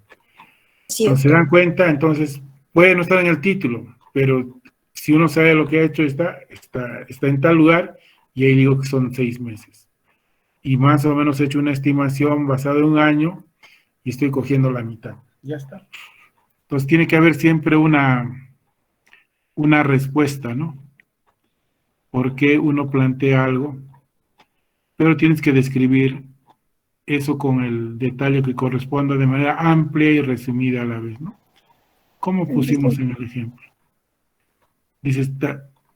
Sí,
Entonces, se
doctor.
dan cuenta, entonces, puede no estar en el título, pero si uno sabe lo que ha hecho, está en tal lugar, y ahí digo que son 6 meses. Y más o menos he hecho una estimación basada en un año, y estoy cogiendo la mitad. Ya está. Entonces, tiene que haber siempre una respuesta, ¿no? ¿Por qué uno plantea algo? Pero tienes que describir eso con el detalle que corresponda de manera amplia y resumida a la vez, ¿no? Como pusimos en el ejemplo. Dice,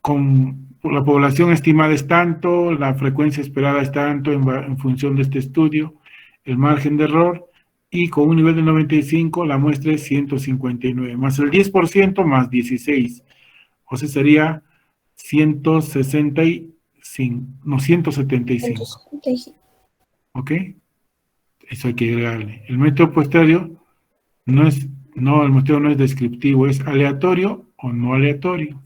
con la población estimada es tanto, la frecuencia esperada es tanto en función de este estudio, el margen de error, y con un nivel de 95 la muestra es 159, más el 10% más 16, o sea, sería 165, no, 175,
175.
¿ok? Eso hay que agregarle. El método posterior no es, no, el método no es descriptivo, es aleatorio o no aleatorio,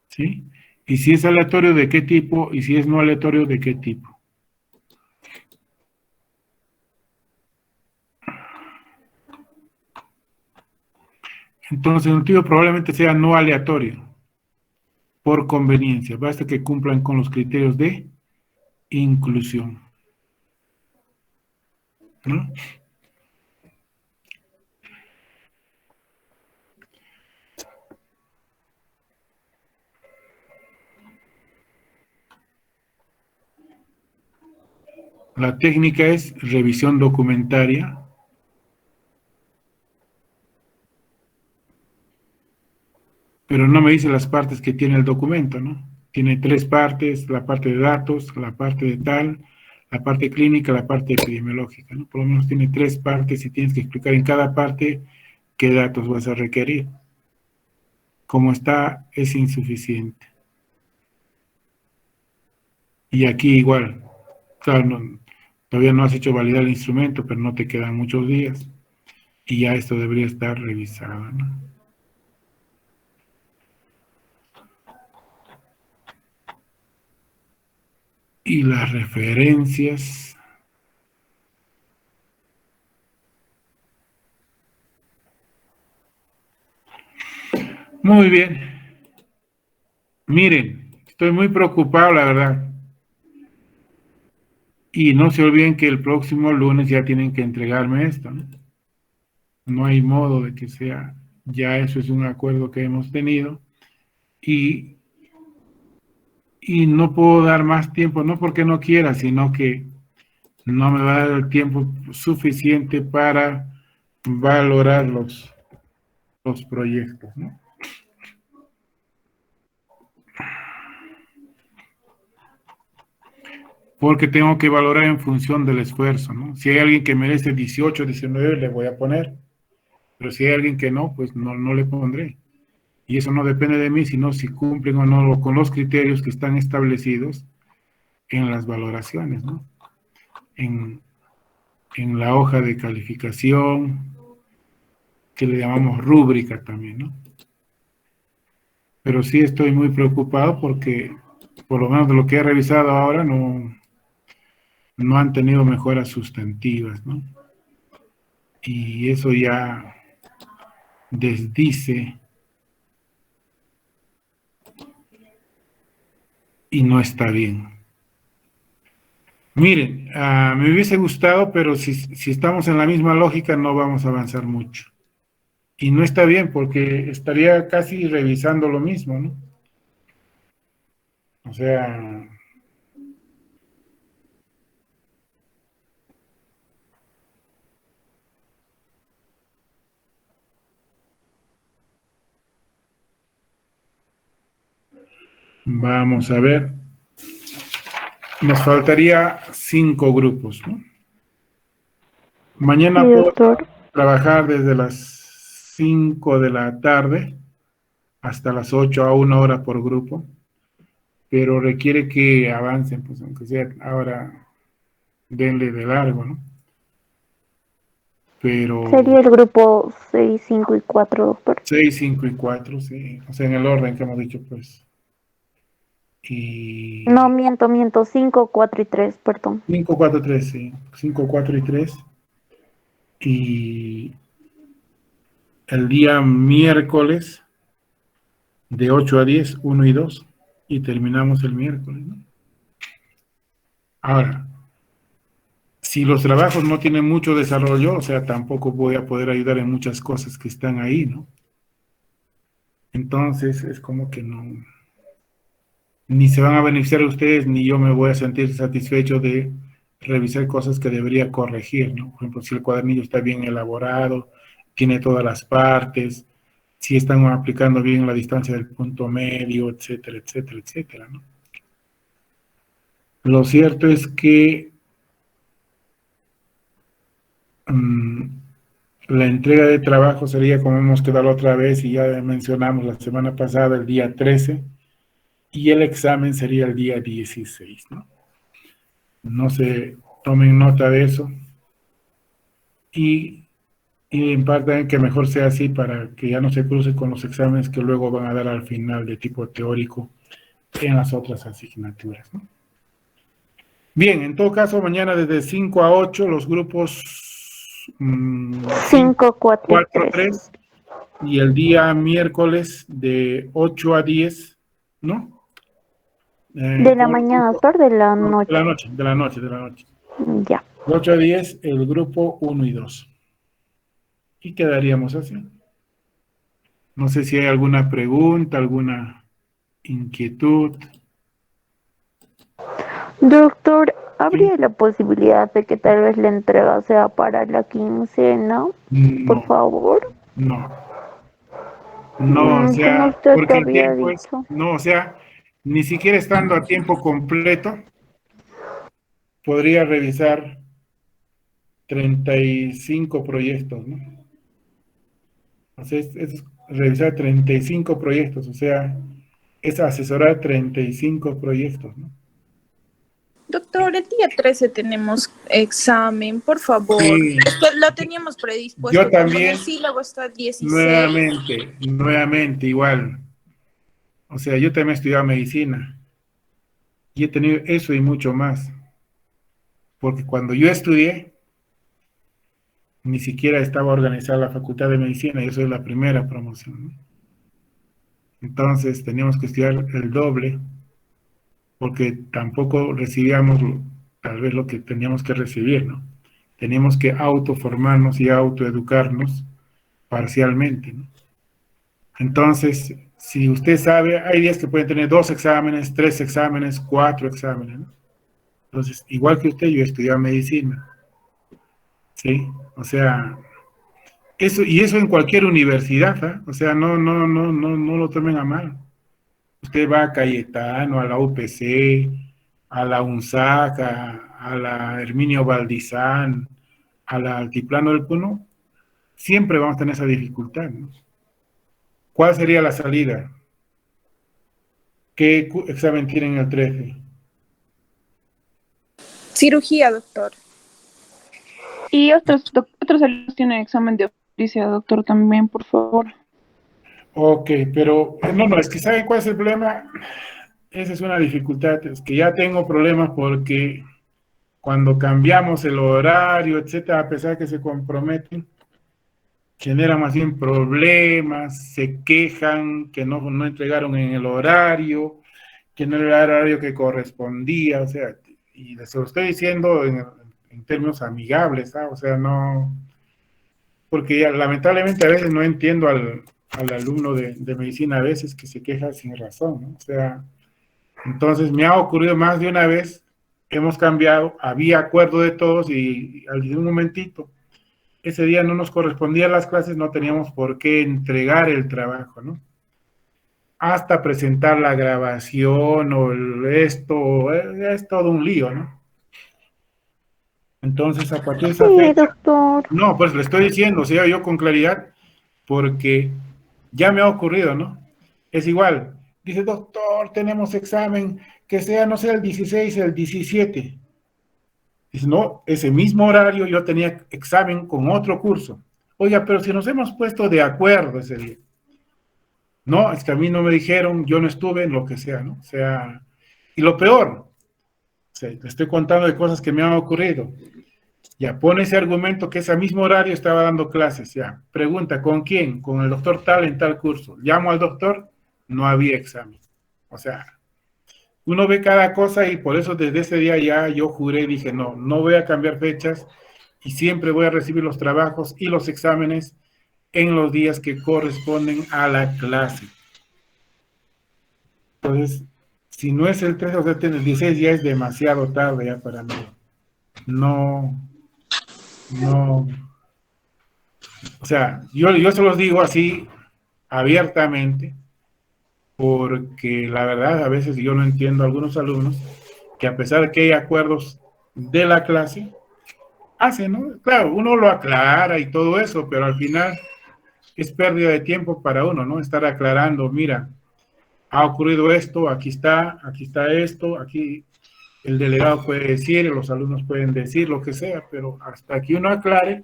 ¿sí? Y si es aleatorio, ¿de qué tipo? Y si es no aleatorio, ¿de qué tipo? Entonces, el motivo probablemente sea no aleatorio, por conveniencia. Basta que cumplan con los criterios de inclusión, ¿no? La técnica es revisión documentaria, pero no me dice las partes que tiene el documento, ¿no? Tiene 3 partes, la parte de datos, la parte de tal, la parte clínica, la parte epidemiológica, ¿no? Por lo menos tiene 3 partes y tienes que explicar en cada parte qué datos vas a requerir. Como está, es insuficiente. Y aquí igual, claro, todavía no has hecho validar el instrumento, pero no te quedan muchos días. Y ya esto debería estar revisado, ¿no? Y las referencias. Muy bien. Miren, estoy muy preocupado, la verdad. Y no se olviden que el próximo lunes ya tienen que entregarme esto, ¿no? No hay modo de que sea, ya eso es un acuerdo que hemos tenido y, y no puedo dar más tiempo, no porque no quiera, sino que no me va a dar el tiempo suficiente para valorar los proyectos, ¿no? Porque tengo que valorar en función del esfuerzo, ¿no? Si hay alguien que merece 18, 19, le voy a poner, pero si hay alguien que no, pues no le pondré. Y eso no depende de mí, sino si cumplen o no con los criterios que están establecidos en las valoraciones, ¿no? En, en la hoja de calificación, que le llamamos rúbrica también, ¿no? Pero sí estoy muy preocupado porque, por lo menos de lo que he revisado ahora, no han tenido mejoras sustantivas, ¿no? Y eso ya desdice y no está bien. Miren, me hubiese gustado, pero si estamos en la misma lógica no vamos a avanzar mucho. Y no está bien porque estaría casi revisando lo mismo, ¿no? O sea, vamos a ver. Nos faltaría 5 grupos, ¿no?
Sí,
Mañana puedo
doctor.
trabajar desde las 5 de la tarde hasta las 8 a 1 hora por grupo, pero requiere que avancen, pues aunque sea ahora, denle de largo, ¿no? Pero
Sería el grupo 6, 5 y 4, doctor.
6, 5 y 4, sí, o sea, en el orden que hemos dicho, pues.
No,
Y
miento, 5, 4 y 3, perdón.
5, 4, 3, sí, 5, 4 y 3. Y el día miércoles de 8 a 10, 1 y 2, y terminamos el miércoles, ¿no? Ahora, si los trabajos no tienen mucho desarrollo, o sea, tampoco voy a poder ayudar en muchas cosas que están ahí, ¿no? Entonces, es como que no, ni se van a beneficiar ustedes, ni yo me voy a sentir satisfecho de revisar cosas que debería corregir, ¿no? Por ejemplo, si el cuadernillo está bien elaborado, tiene todas las partes, si están aplicando bien la distancia del punto medio, etcétera, etcétera, etcétera, ¿no? Lo cierto es que la entrega de trabajo sería como hemos quedado la otra vez y ya mencionamos la semana pasada, el día 13, y el examen sería el día 16, ¿no? No se tomen nota de eso y, y en parte que mejor sea así para que ya no se cruce con los exámenes que luego van a dar al final de tipo teórico en las otras asignaturas, ¿no? Bien, en todo caso, mañana desde 5 a 8 los grupos
5, 4 y
4,
3.
3 y el día miércoles de 8 a 10, ¿no?
De la mañana, doctor, de la
No,
noche.
de la noche, de la noche.
Ya.
De 8 a 10, el grupo 1 y 2. Y quedaríamos así. No sé si hay alguna pregunta, alguna inquietud.
Doctor,
¿Sí?
¿habría la posibilidad de que tal vez la entrega sea para la quincena? Por
No,
favor.
no, no, o
Como
sea,
usted
porque el
había
tiempo es,
dicho.
no, o sea, ni siquiera estando a tiempo completo, podría revisar 35 proyectos, ¿no? O sea, es revisar 35 proyectos, o sea, es asesorar 35 proyectos, ¿no?
Doctor, el día 13 tenemos examen, por favor.
Sí,
Es que lo teníamos
yo
predispuesto como en el
también,
sílabo está 16.
nuevamente, igual. O sea, yo también he estudiado medicina y he tenido eso y mucho más. Porque cuando yo estudié, ni siquiera estaba organizada la Facultad de Medicina, yo soy la primera promoción, ¿no? Entonces teníamos que estudiar el doble, porque tampoco recibíamos tal vez lo que teníamos que recibir, ¿no? Teníamos que autoformarnos y autoeducarnos parcialmente, ¿no? Entonces, si usted sabe, hay días que pueden tener 2 exámenes, 3 exámenes, 4 exámenes, ¿no? Entonces, igual que usted, yo he estudiado medicina, ¿sí? O sea, eso, y eso en cualquier universidad, ¿eh? O sea, no lo tomen a mal. Usted va a Cayetano, a la UPC, a la UNSAC, a la Herminio Valdizán, a la Altiplano del Puno, siempre vamos a tener esa dificultad, ¿no? ¿Cuál sería la salida? ¿Qué examen tienen el 13?
Cirugía, doctor.
Y otros alumnos tienen examen de oficio, doctor, también, por favor.
Ok, pero no, es que ¿saben cuál es el problema? Esa es una dificultad, es que ya tengo problemas porque cuando cambiamos el horario, etcétera, a pesar que se comprometen, genera más bien problemas, se quejan que no entregaron en el horario, que no era el horario que correspondía, o sea, y se lo estoy diciendo en términos amigables, ¿sabes? O sea, no, porque ya, lamentablemente a veces no entiendo al alumno de medicina a veces que se queja sin razón, ¿no? O sea, entonces me ha ocurrido más de una vez, hemos cambiado, había acuerdo de todos y al un momentito, ese día no nos correspondía las clases, no teníamos por qué entregar el trabajo, ¿no? Hasta presentar la grabación o esto, es todo un lío, ¿no? Entonces, a partir de esa
Sí,
fecha,
doctor.
no, pues le estoy diciendo, o sea, yo con claridad, porque ya me ha ocurrido, ¿no? es igual. Dice, doctor, tenemos examen, que sea, no sé, el 16, el 17. Dice, no, ese mismo horario yo tenía examen con otro curso. Oiga, pero si nos hemos puesto de acuerdo ese día. No, es que a mí no me dijeron, yo no estuve en lo que sea, ¿no? O sea, y lo peor, o sea, te estoy contando de cosas que me han ocurrido. Ya pone ese argumento que ese mismo horario estaba dando clases, ya. Pregunta, ¿con quién? Con el doctor tal en tal curso. Llamo al doctor, no había examen. O sea, uno ve cada cosa y por eso desde ese día ya yo juré, dije, no, no voy a cambiar fechas y siempre voy a recibir los trabajos y los exámenes en los días que corresponden a la clase. Entonces, si no es el 13 o el 16 ya es demasiado tarde ya para mí. No, no. O sea, yo se los digo así abiertamente porque la verdad a veces yo no entiendo a algunos alumnos que a pesar de que hay acuerdos de la clase, hacen, ¿no? Claro, uno lo aclara y todo eso, pero al final es pérdida de tiempo para uno, ¿no? Estar aclarando, mira, ha ocurrido esto, aquí está esto, aquí el delegado puede decir, los alumnos pueden decir lo que sea, pero hasta que uno aclare,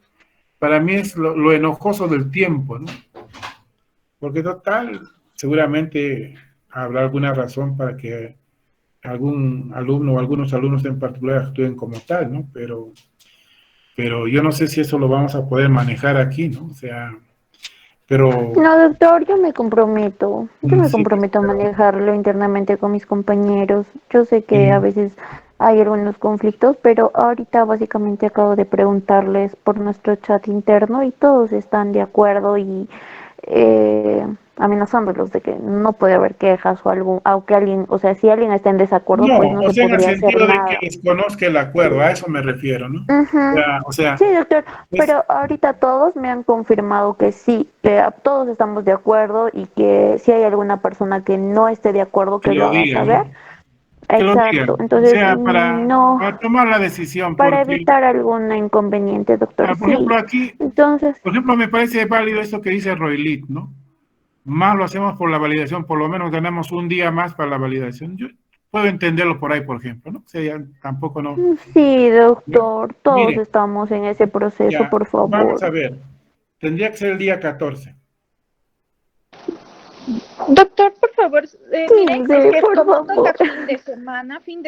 para mí es lo enojoso del tiempo, ¿no? Porque total, seguramente habrá alguna razón para que algún alumno o algunos alumnos en particular actúen como tal, ¿no? Pero yo no sé si eso lo vamos a poder manejar aquí, ¿no? O sea, pero
No, doctor, yo me comprometo a
pero,
manejarlo internamente con mis compañeros. Yo sé que a
sí,
veces hay algunos conflictos, pero ahorita básicamente acabo de preguntarles por nuestro chat interno y todos están de acuerdo y amenazándolos de que no puede haber quejas o algo, aunque alguien, o sea, si alguien está en desacuerdo,
no,
pues no
o
se
sea, en el
podría hacer
sentido de que
nada.
desconozca el acuerdo, a eso me refiero, ¿no?
Ujú.
O sea,
Sí, doctor,
es
pero ahorita todos me han confirmado que sí, que todos estamos de acuerdo y que si hay alguna persona que no esté de acuerdo,
que
que lo
lo
haga
digan,
saber.
¿no? Que lo
Exacto,
digan, o
entonces
sea,
no,
para tomar la decisión,
para
porque,
evitar algún inconveniente, doctor,
por
sí.
ejemplo, aquí,
Entonces,
por ejemplo, me parece válido esto que dice Roylit, ¿no? Más lo hacemos por la validación, por lo menos ganamos un día más para la validación. Yo puedo entenderlo por ahí, por ejemplo, ¿no? O sea, ya tampoco no.
sí,
¿Ya?
doctor, todos
Mire,
estamos en ese proceso,
ya,
por
vamos
favor.
a ver. Tendría que ser el día 14.
Doctor, por favor, mire, es
15,
que
por
como toca
favor.
fin de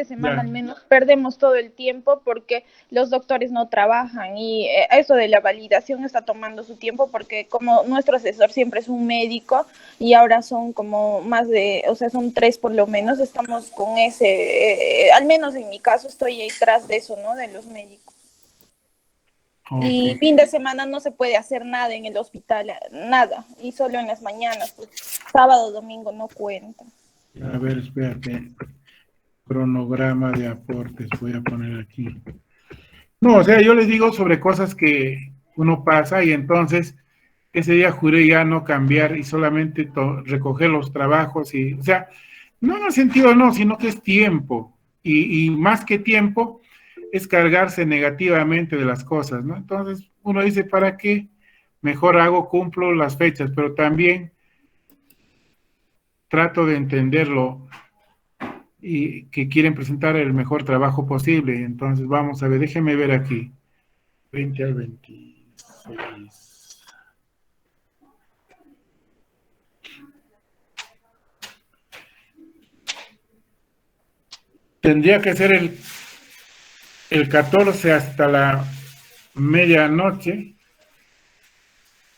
semana al
Ya,
menos perdemos todo el tiempo porque los doctores no trabajan y eso de la validación está tomando su tiempo porque como nuestro asesor siempre es un médico y ahora son como más de, o sea, son 3 por lo menos, estamos con ese, al menos en mi caso estoy ahí tras de eso, ¿no? De los médicos.
ok.
Y fin de semana no se puede hacer nada en el hospital, nada, y solo en las mañanas, pues sábado, domingo no cuenta.
A ver, espérate. Cronograma de aportes, voy a poner aquí. No, o sea, yo les digo sobre cosas que uno pasa y entonces ese día juré ya no cambiar y solamente recoger los trabajos y, o sea, no en el sentido no, sino que es tiempo y más que tiempo es cargarse negativamente de las cosas, ¿no? Entonces uno dice, ¿para qué? Mejor hago, cumplo las fechas, pero también trato de entenderlo y que quieren presentar el mejor trabajo posible. Entonces vamos a ver, déjenme ver aquí. 20 al 26. Tendría que ser el 14 hasta la medianoche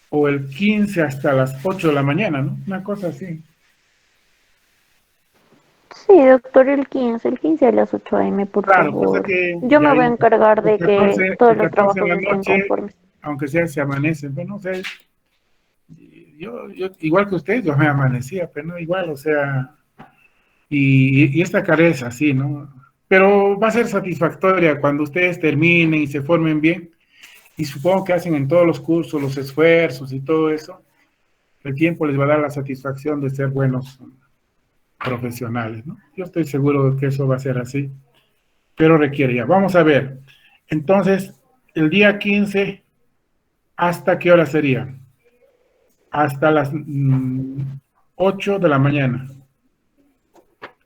o el 15 hasta las 8 de la mañana, ¿no? Una cosa así.
Sí, doctor, el quince a las 8 a.m., por
Claro, cosa
favor.
que
Yo
ya
me voy a encargar
el
de que
14,
todos
el
los
14 en
trabajos
la
estén
noche,
conformes.
aunque sea se amanece, bueno, o sea, yo igual que usted, yo me amanecía, pero no igual, o sea, y esta carrera es así, ¿no? Pero va a ser satisfactoria cuando ustedes terminen y se formen bien, y supongo que hacen en todos los cursos los esfuerzos y todo eso, el tiempo les va a dar la satisfacción de ser buenos profesionales, ¿no? Yo estoy seguro de que eso va a ser así, pero requiere ya. Vamos a ver. Entonces, el día 15, ¿hasta qué hora sería? Hasta las 8 de la mañana,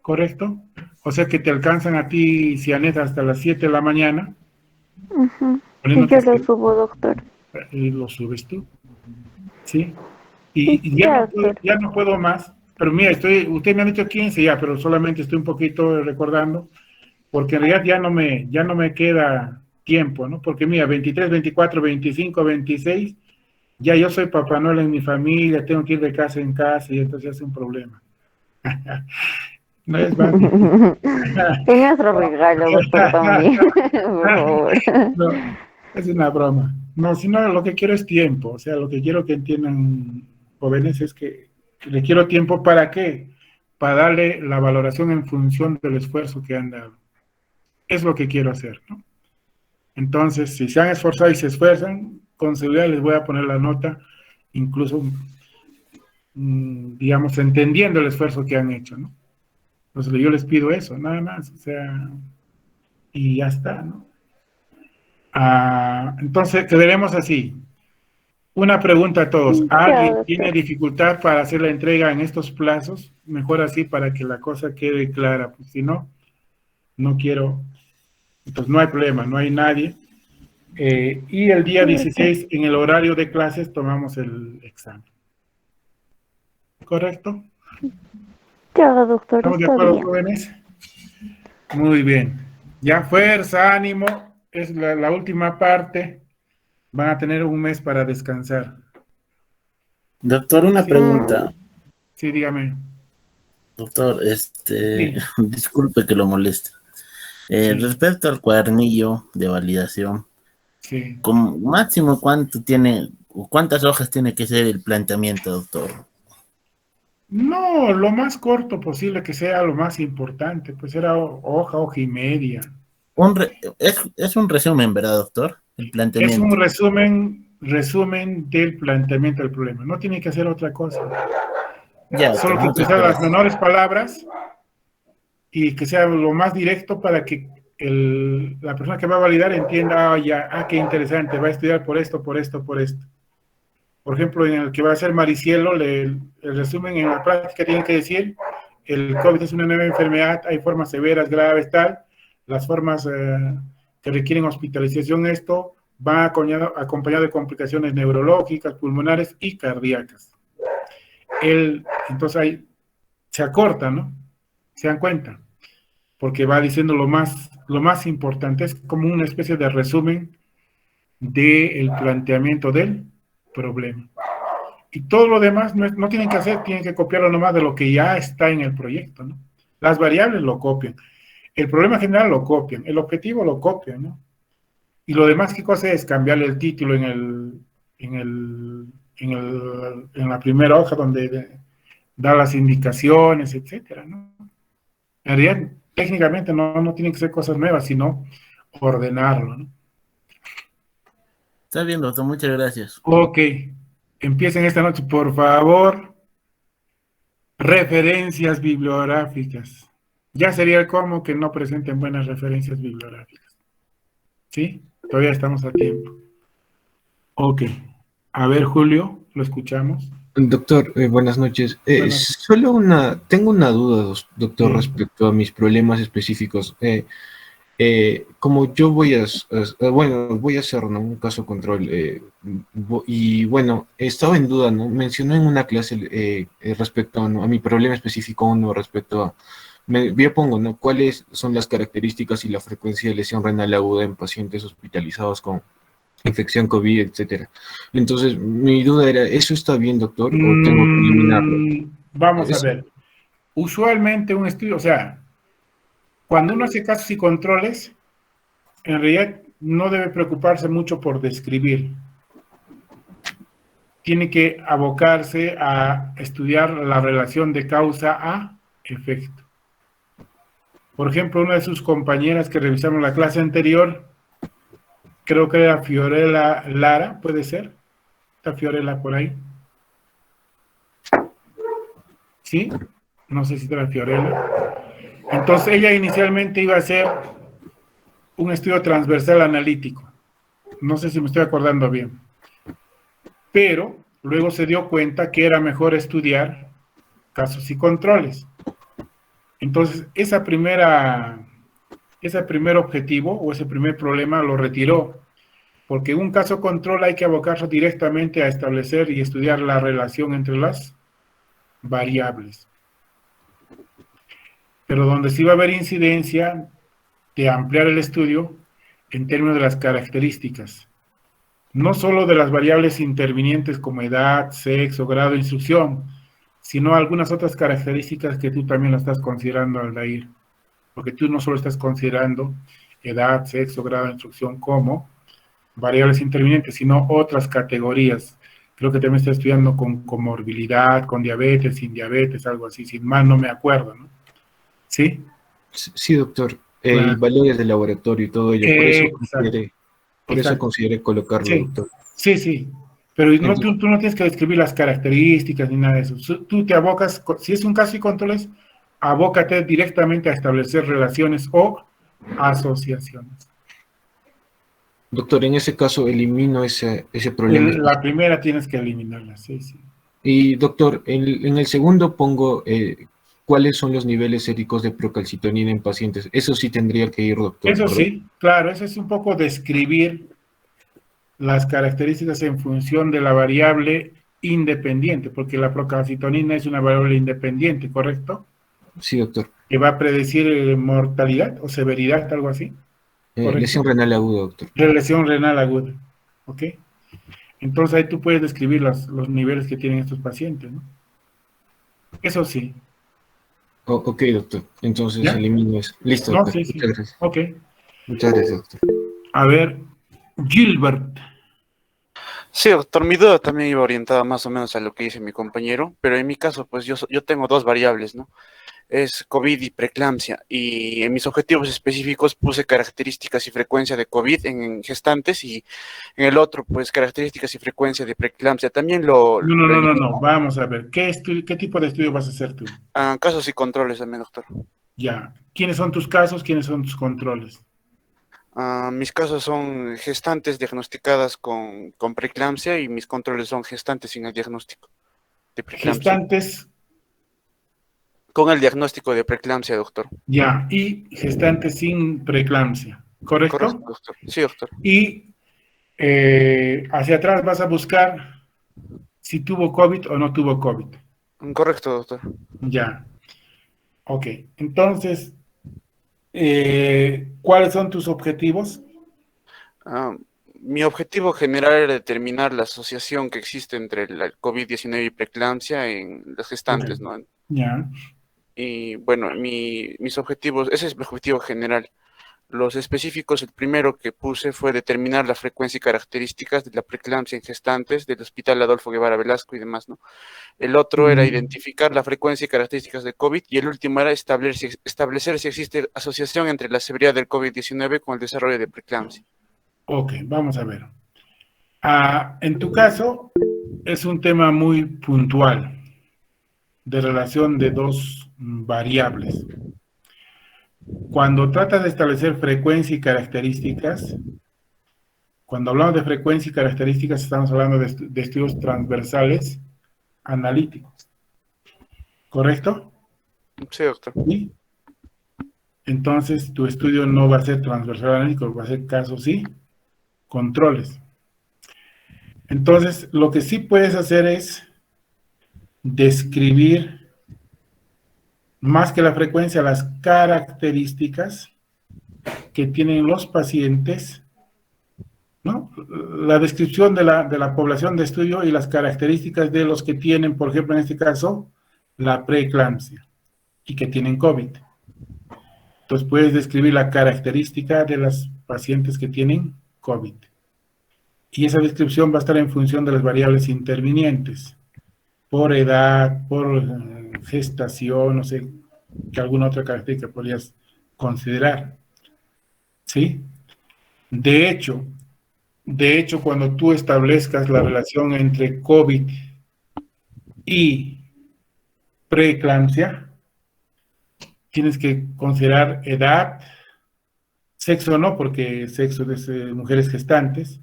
¿correcto? O sea que te alcanzan a ti, Cianet, hasta las 7 de la mañana.
Ujú. Y
Poniéndote
yo lo subo, doctor.
y lo subes tú, ¿sí?
Sí,
Y
ya, doctor.
ya no puedo más. Pero mira, usted me ha dicho 15 ya, pero solamente estoy un poquito recordando, porque en realidad ya no me queda tiempo, ¿no? Porque mira, 23, 24, 25, 26, ya yo soy Papá Noel en mi familia, tengo que ir de casa en casa y entonces es un problema. No es más difícil.
Es nuestro regalo, doctor, también, por favor.
No, es una broma. No, sino lo que quiero es tiempo. O sea, lo que quiero que entiendan jóvenes es que le quiero tiempo ¿para qué? Para darle la valoración en función del esfuerzo que han dado. Es lo que quiero hacer, ¿no? Entonces, si se han esforzado y se esfuerzan, con seguridad les voy a poner la nota, incluso, digamos, entendiendo el esfuerzo que han hecho, ¿no? Entonces, yo les pido eso, nada más, o sea, y ya está, ¿no? Entonces, quedaremos así. Una pregunta a todos.
Ya,
¿Alguien tiene
doctor.
dificultad para hacer la entrega en estos plazos? Mejor así para que la cosa quede clara. Pues, si no, no quiero. Entonces no hay problema, no hay nadie. Y el día
Sí, doctor.
16 en el horario de clases tomamos el examen. ¿Correcto?
Ya, doctor,
¿Estamos de
está
acuerdo,
bien.
jóvenes? Muy bien. Ya fuerza, ánimo. Es la última parte. Van a tener un mes para descansar.
Doctor, una
Sí,
pregunta.
sí, dígame.
Doctor,
Sí,
disculpe que lo moleste.
sí,
Respecto al cuadernillo de validación,
sí.
¿como máximo cuánto tiene, o cuántas hojas tiene que ser el planteamiento, doctor?
No, lo más corto posible que sea lo más importante, pues era hoja, hoja y media.
Es un resumen, ¿verdad, doctor? El
Es un
planteamiento.
resumen del planteamiento del problema. No tiene que hacer otra cosa.
Ya,
Solo
doctor,
que
muchas
utilizar las
gracias.
menores palabras y que sea lo más directo para que la persona que va a validar entienda, ya, qué interesante, va a estudiar por esto, por esto, por esto. Por ejemplo, en el que va a ser Maricielo, el resumen en la práctica tiene que decir, el COVID es una nueva enfermedad, hay formas severas, graves, tal, las formas que requieren hospitalización, esto va acompañado de complicaciones neurológicas, pulmonares y cardíacas. Entonces ahí se acorta, ¿no? Se dan cuenta, porque va diciendo lo más importante, es como una especie de resumen del planteamiento del problema. Y todo lo demás no tienen que hacer, tienen que copiarlo nomás de lo que ya está en el proyecto, ¿no? Las variables lo copian, el problema general lo copian, el objetivo lo copian, ¿no? Y lo demás, ¿qué cosa es? Cambiarle el título en la primera hoja donde da las indicaciones, etcétera, ¿no? En realidad, técnicamente no tienen que ser cosas nuevas, sino ordenarlo, ¿no?
Está bien, doctor, muchas gracias.
Ok, empiecen esta noche, por favor. Referencias bibliográficas. Ya sería el colmo que no presenten buenas referencias bibliográficas. ¿Sí? Todavía estamos a tiempo. Ok. A ver, Julio, lo escuchamos.
Doctor, buenas noches.
Buenas.
Tengo una duda, doctor,
Sí.
respecto a mis problemas específicos. Como yo voy a hacer, ¿no?, un caso control, y bueno, estaba en duda, ¿no? Mencionó en una clase respecto, ¿no?, a mi problema específico, uno respecto a, yo pongo, ¿no?, cuáles son las características y la frecuencia de lesión renal aguda en pacientes hospitalizados con infección COVID, etcétera. Entonces, mi duda era, ¿eso está bien, doctor, o tengo que eliminarlo?
Vamos a
Es-
ver. Usualmente un estudio, o sea, cuando uno hace casos y controles, en realidad no debe preocuparse mucho por describir. Tiene que abocarse a estudiar la relación de causa a efecto. Por ejemplo, una de sus compañeras que revisamos la clase anterior, creo que era Fiorella Lara, ¿puede ser? ¿Está Fiorella por ahí? ¿Sí? No sé si era Fiorella. Entonces, ella inicialmente iba a hacer un estudio transversal analítico. No sé si me estoy acordando bien. Pero luego se dio cuenta que era mejor estudiar casos y controles. Entonces, ese primer objetivo o ese primer problema lo retiró, porque un caso control hay que abocarse directamente a establecer y estudiar la relación entre las variables. Pero donde sí va a haber incidencia de ampliar el estudio en términos de las características, no solo de las variables intervinientes como edad, sexo, grado de instrucción, sino algunas otras características que tú también lo estás considerando, Aldair, porque tú no solo estás considerando edad, sexo, grado de instrucción como variables intervinientes, sino otras categorías. Creo que también estás estudiando con comorbilidad, con diabetes, sin diabetes, algo así, sin mal no me acuerdo, ¿no? ¿Sí?
Sí, doctor.
Claro.
Y valores de laboratorio y todo ello. Por eso consideré colocarlo,
sí,
doctor.
Sí. Pero no,
Entonces,
tú no tienes que describir las características ni nada de eso. Tú te abocas, si es un caso y controles, abócate directamente a establecer relaciones o asociaciones.
doctor, en ese caso elimino ese problema.
La primera tienes que eliminarla, sí.
Y doctor, en el segundo pongo cuáles son los niveles séricos de procalcitonina en pacientes. Eso sí tendría que ir, doctor.
Eso
¿correcto?
sí, claro, eso es un poco describir las características en función de la variable independiente, porque la procalcitonina es una variable independiente, ¿correcto?
Sí, doctor.
Que va a predecir mortalidad o severidad, algo así. ¿Correcto?
Lesión renal aguda, doctor.
Lesión renal aguda, ¿ok? Entonces ahí tú puedes describir los niveles que tienen estos pacientes, ¿no? Eso sí.
Ok, doctor. Entonces
¿Ya?
elimino eso. Listo,
No,
doctor.
sí.
Muchas gracias.
Ok.
Muchas gracias, doctor.
A ver, Gilbert.
Sí, doctor, mi duda también iba orientada más o menos a lo que dice mi compañero, pero en mi caso, pues yo tengo dos variables, ¿no? Es COVID y preeclampsia, y en mis objetivos específicos puse características y frecuencia de COVID en gestantes, y en el otro, pues características y frecuencia de preeclampsia. También lo elimino.
No. Vamos a ver, ¿qué tipo de estudio vas a hacer tú?
Casos y controles también, doctor.
Ya. ¿Quiénes son tus casos? ¿Quiénes son tus controles?
Mis casos son gestantes diagnosticadas con preeclampsia, y mis controles son gestantes sin el diagnóstico de preeclampsia.
Gestantes.
Con el diagnóstico de preeclampsia, doctor.
Ya, y gestantes sin preeclampsia, ¿correcto?
Correcto, doctor. Sí, doctor.
Y hacia atrás vas a buscar si tuvo COVID o no tuvo COVID.
Correcto, doctor.
Ya. Ok. Entonces, ¿cuáles son tus objetivos?
Mi objetivo general era determinar la asociación que existe entre el COVID-19 y preeclampsia en las gestantes, ¿no?
Ya.
Y bueno, mis objetivos, ese es mi objetivo general. Los específicos, el primero que puse fue determinar la frecuencia y características de la preeclampsia en gestantes del Hospital Adolfo Guevara Velasco y demás, ¿no? El otro era identificar la frecuencia y características de COVID, y el último era establecer si existe asociación entre la severidad del COVID-19 con el desarrollo de preeclampsia.
Ok, vamos a ver. En tu caso, es un tema muy puntual de relación de dos variables. Cuando tratas de establecer frecuencia y características, cuando hablamos de frecuencia y características, estamos hablando de estudios transversales analíticos. ¿Correcto?
Sí, doctor.
¿Sí? Entonces, tu estudio no va a ser transversal analítico, va a ser casos y controles. Entonces, lo que sí puedes hacer es describir más que la frecuencia, las características que tienen los pacientes, ¿no? La descripción de la población de estudio y las características de los que tienen, por ejemplo, en este caso, la preeclampsia y que tienen COVID. Entonces, puedes describir la característica de los pacientes que tienen COVID. Y esa descripción va a estar en función de las variables intervinientes, por edad, por gestación, no sé, que alguna otra característica podrías considerar. ¿Sí? De hecho, cuando tú establezcas la relación entre COVID y preeclampsia, tienes que considerar edad, sexo no, porque sexo de mujeres gestantes,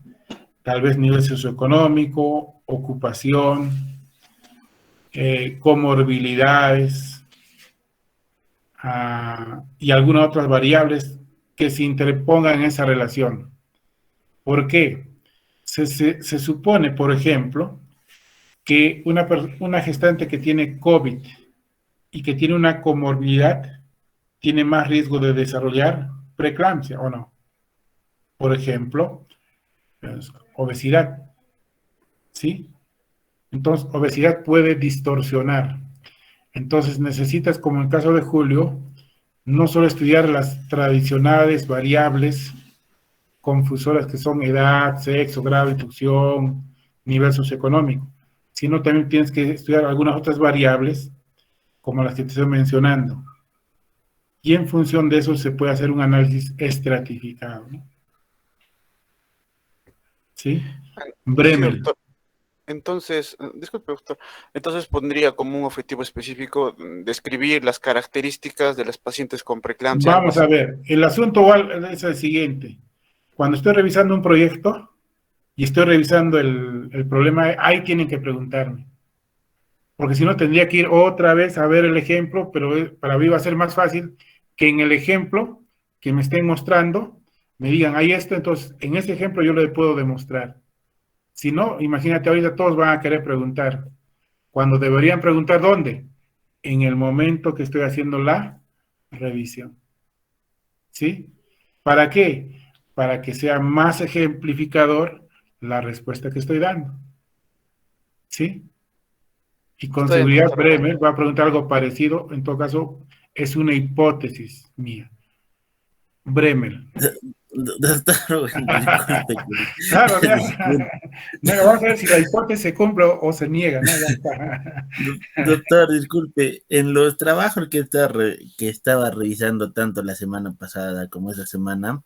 tal vez nivel socioeconómico, ocupación, comorbilidades y algunas otras variables que se interpongan en esa relación. ¿Por qué? Se supone, por ejemplo, que una gestante que tiene COVID y que tiene una comorbilidad tiene más riesgo de desarrollar preeclampsia, ¿o no? Por ejemplo, obesidad, ¿sí? Entonces, obesidad puede distorsionar. Entonces, necesitas, como en el caso de Julio, no solo estudiar las tradicionales variables confusoras que son edad, sexo, grado de instrucción, nivel socioeconómico, sino también tienes que estudiar algunas otras variables, como las que te estoy mencionando. Y en función de eso se puede hacer un análisis estratificado, ¿no? ¿Sí? Bremel.
Sí, doctor. Entonces, disculpe, doctor, entonces pondría como un objetivo específico describir las características de los pacientes con preeclampsia.
Vamos a ver, el asunto es el siguiente. Cuando estoy revisando un proyecto y estoy revisando el problema, ahí tienen que preguntarme. Porque si no, tendría que ir otra vez a ver el ejemplo, pero para mí va a ser más fácil que en el ejemplo que me estén mostrando, me digan, hay esto, entonces en ese ejemplo yo le puedo demostrar. Si no, imagínate, ahorita todos van a querer preguntar. Cuando deberían preguntar, ¿dónde? En el momento que estoy haciendo la revisión. ¿Sí? ¿Para qué? Para que sea más ejemplificador la respuesta que estoy dando. ¿Sí? Y con
Estoy
seguridad
doctor.
Bremer va a preguntar algo parecido, en todo caso es una hipótesis mía. Bremer.
Doctor, disculpe.
Claro, no, vamos a ver si la hipótesis se cumple o se niega, ¿no? Ya está.
Doctor, disculpe, en los trabajos que estaba revisando tanto la semana pasada como esta semana,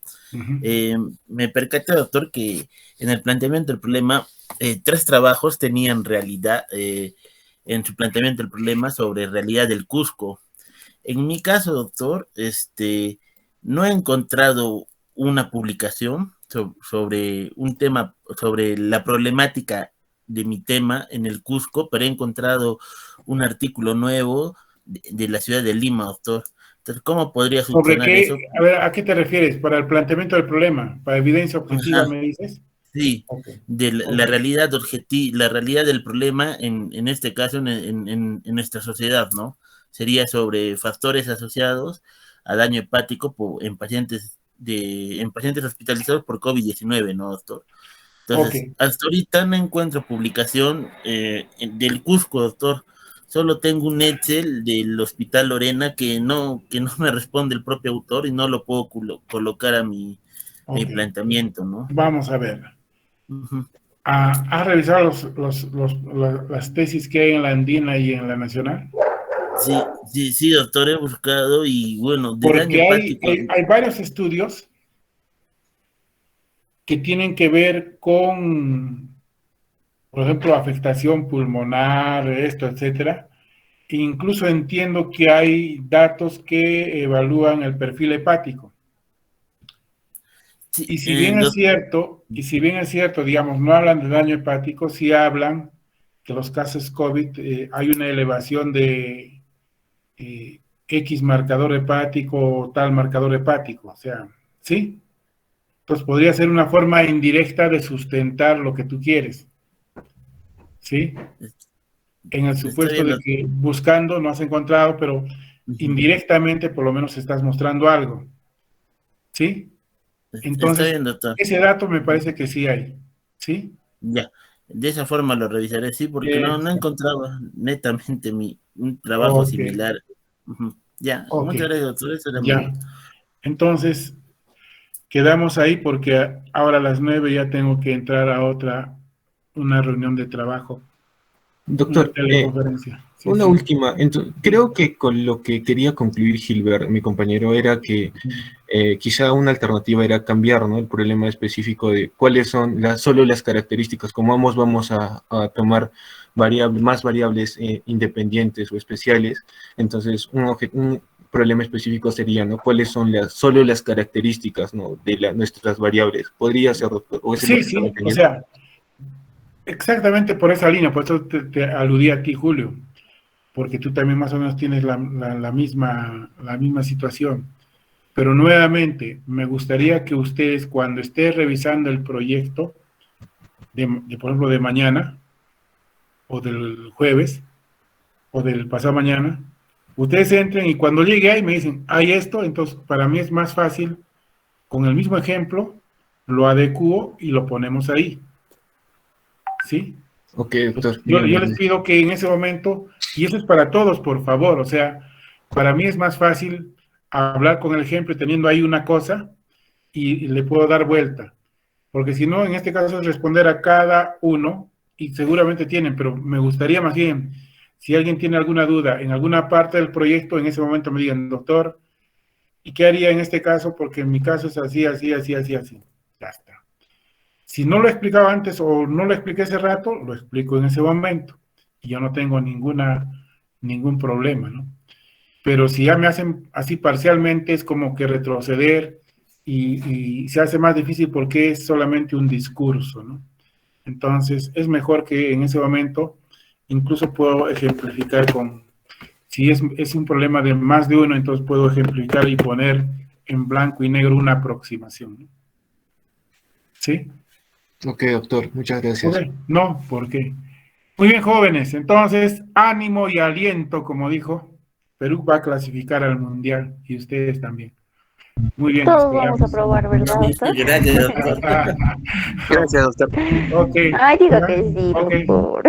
me percaté, doctor, que en el planteamiento del problema, 3 trabajos tenían realidad, en su planteamiento del problema sobre realidad del Cusco. En mi caso, doctor, no he encontrado una publicación sobre un tema, sobre la problemática de mi tema en el Cusco, pero he encontrado un artículo nuevo de la ciudad de Lima, doctor. Entonces, ¿cómo podría funcionar eso?
A ver, ¿a qué te refieres? ¿Para el planteamiento del problema? ¿Para evidencia objetiva, me dices?
Sí, okay. De la realidad objetiva, la realidad del problema, en este caso, en nuestra sociedad, ¿no? Sería sobre factores asociados a daño hepático en pacientes hospitalizados por COVID-19, ¿no, doctor? Entonces, hasta ahorita no encuentro publicación del Cusco, doctor. Solo tengo un Excel del Hospital Lorena que no me responde el propio autor y no lo puedo colocar a mi planteamiento, ¿no?
Vamos a ver. ¿Has revisado las tesis que hay en la Andina y en la Nacional?
Sí, doctor, he buscado y bueno,
porque hay varios estudios que tienen que ver con, por ejemplo, afectación pulmonar, esto, etcétera. E incluso entiendo que hay datos que evalúan el perfil hepático. Sí, y si bien es cierto, digamos, no hablan de daño hepático, sí hablan que los casos COVID hay una elevación de X marcador hepático o tal marcador hepático, o sea, ¿sí? Entonces podría ser una forma indirecta de sustentar lo que tú quieres, ¿sí? En el supuesto de que buscando no has encontrado, pero indirectamente por lo menos estás mostrando algo, ¿sí? Entonces, bien, ese dato me parece que sí hay, ¿sí?
Ya, de esa forma lo revisaré, sí, porque no he encontrado netamente un trabajo similar. Ya, muchas gracias, doctor. Eso era
ya. Entonces, quedamos ahí porque ahora a las 9 ya tengo que entrar a una reunión de trabajo.
Doctor,
una teleconferencia.
Una última. Entonces, creo que con lo que quería concluir Gilbert, mi compañero, era que quizá una alternativa era cambiar, ¿no?, el problema específico de cuáles son solo las características, como vamos a tomar más variables independientes o especiales. Entonces, un problema específico sería, ¿no?, cuáles son solo las características, ¿no?, de nuestras variables. ¿Podría ser, doctor?
Sí, o sea, exactamente por esa línea, por eso te aludí a ti, Julio. porque tú también más o menos tienes la misma situación. Pero nuevamente, me gustaría que ustedes, cuando esté revisando el proyecto, por ejemplo, de mañana, o del jueves, o del pasado mañana, ustedes entren y cuando llegue ahí me dicen, hay esto, entonces para mí es más fácil, con el mismo ejemplo, lo adecuo y lo ponemos ahí. ¿Sí?
Ok, doctor.
Yo les pido que en ese momento, y eso es para todos, por favor, o sea, para mí es más fácil hablar con el ejemplo teniendo ahí una cosa y le puedo dar vuelta, porque si no, en este caso es responder a cada uno, y seguramente tienen, pero me gustaría más bien, si alguien tiene alguna duda en alguna parte del proyecto, en ese momento me digan, doctor, ¿y qué haría en este caso? Porque en mi caso es así, así, así, así, así. Ya está. Si no lo he explicado antes o no lo expliqué hace rato, lo explico en ese momento. Y yo no tengo ningún problema, ¿no? Pero si ya me hacen así parcialmente, es como que retroceder y se hace más difícil porque es solamente un discurso, ¿no? Entonces, es mejor que en ese momento, incluso puedo ejemplificar si es un problema de más de uno, entonces puedo ejemplificar y poner en blanco y negro una aproximación, ¿no? ¿Sí?
Ok, doctor, muchas gracias.
Okay. No, ¿por qué? Muy bien, jóvenes, entonces, ánimo y aliento, como dijo, Perú va a clasificar al Mundial y ustedes también. Muy bien.
Todos vamos a probar, ¿verdad, doctor?
Gracias, doctor.
Gracias, doctor.
Ok.
Ay, diga que sí,
Okay.
doctor.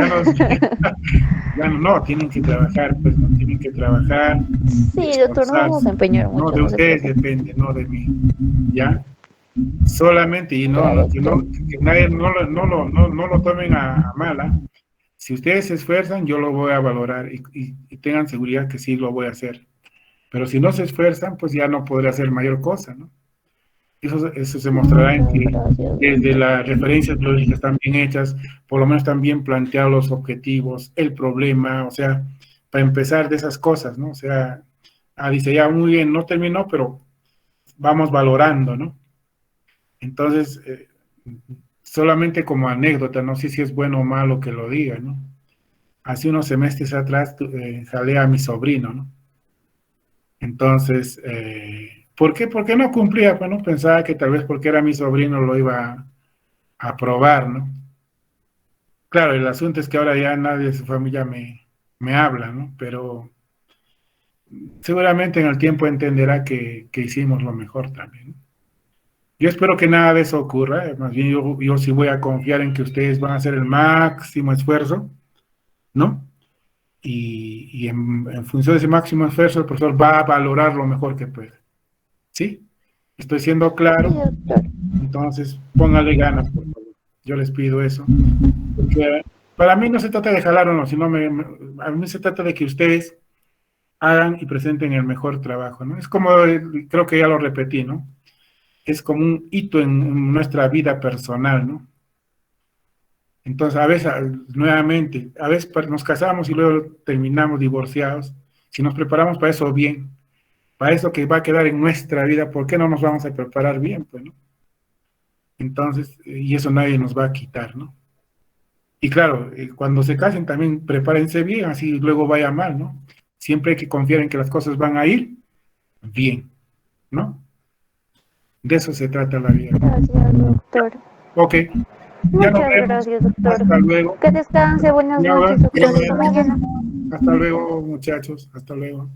No, tienen que trabajar, pues no tienen que trabajar.
Sí, doctor, nos vamos a empeñar mucho.
No, de ustedes depende, no de mí. ¿Ya? Solamente, y no, que nadie no lo tomen a mala. Si ustedes se esfuerzan, yo lo voy a valorar y tengan seguridad que sí lo voy a hacer. Pero si no se esfuerzan, pues ya no podré hacer mayor cosa, ¿no? Eso se mostrará en que desde las referencias biológicas están bien hechas, por lo menos están bien planteados los objetivos, el problema, o sea, para empezar de esas cosas, ¿no? O sea, dice, ya muy bien, no terminó, pero vamos valorando, ¿no? Entonces, solamente como anécdota, no sé si es bueno o malo que lo diga, ¿no? Hace unos semestres atrás jalé a mi sobrino, ¿no? Entonces, ¿por qué? Porque no cumplía, bueno, pensaba que tal vez porque era mi sobrino lo iba a aprobar, ¿no? Claro, el asunto es que ahora ya nadie de su familia me habla, ¿no? Pero seguramente en el tiempo entenderá que hicimos lo mejor también, ¿no? Yo espero que nada de eso ocurra, más bien yo sí voy a confiar en que ustedes van a hacer el máximo esfuerzo, ¿no? Y en función de ese máximo esfuerzo, el profesor va a valorar lo mejor que puede. ¿Sí? Estoy siendo claro. Entonces, póngale ganas, por favor. Yo les pido eso. Porque para mí no se trata de jalar o no, sino a mí se trata de que ustedes hagan y presenten el mejor trabajo, ¿no? Es como, creo que ya lo repetí, ¿no? Es como un hito en nuestra vida personal, ¿no? Entonces, a veces, nuevamente, a veces nos casamos y luego terminamos divorciados. Si nos preparamos para eso bien, para eso que va a quedar en nuestra vida, ¿por qué no nos vamos a preparar bien? Pues, ¿no? Entonces, y eso nadie nos va a quitar, ¿no? Y claro, cuando se casen también prepárense bien, así luego vaya mal, ¿no? Siempre hay que confiar en que las cosas van a ir bien, ¿no? De eso se trata la vida.
Gracias, doctor.
Ok.
Muchas gracias, doctor.
Hasta luego.
Que descanse. Buenas noches, doctor. Hasta mañana.
Hasta luego, muchachos. Hasta luego.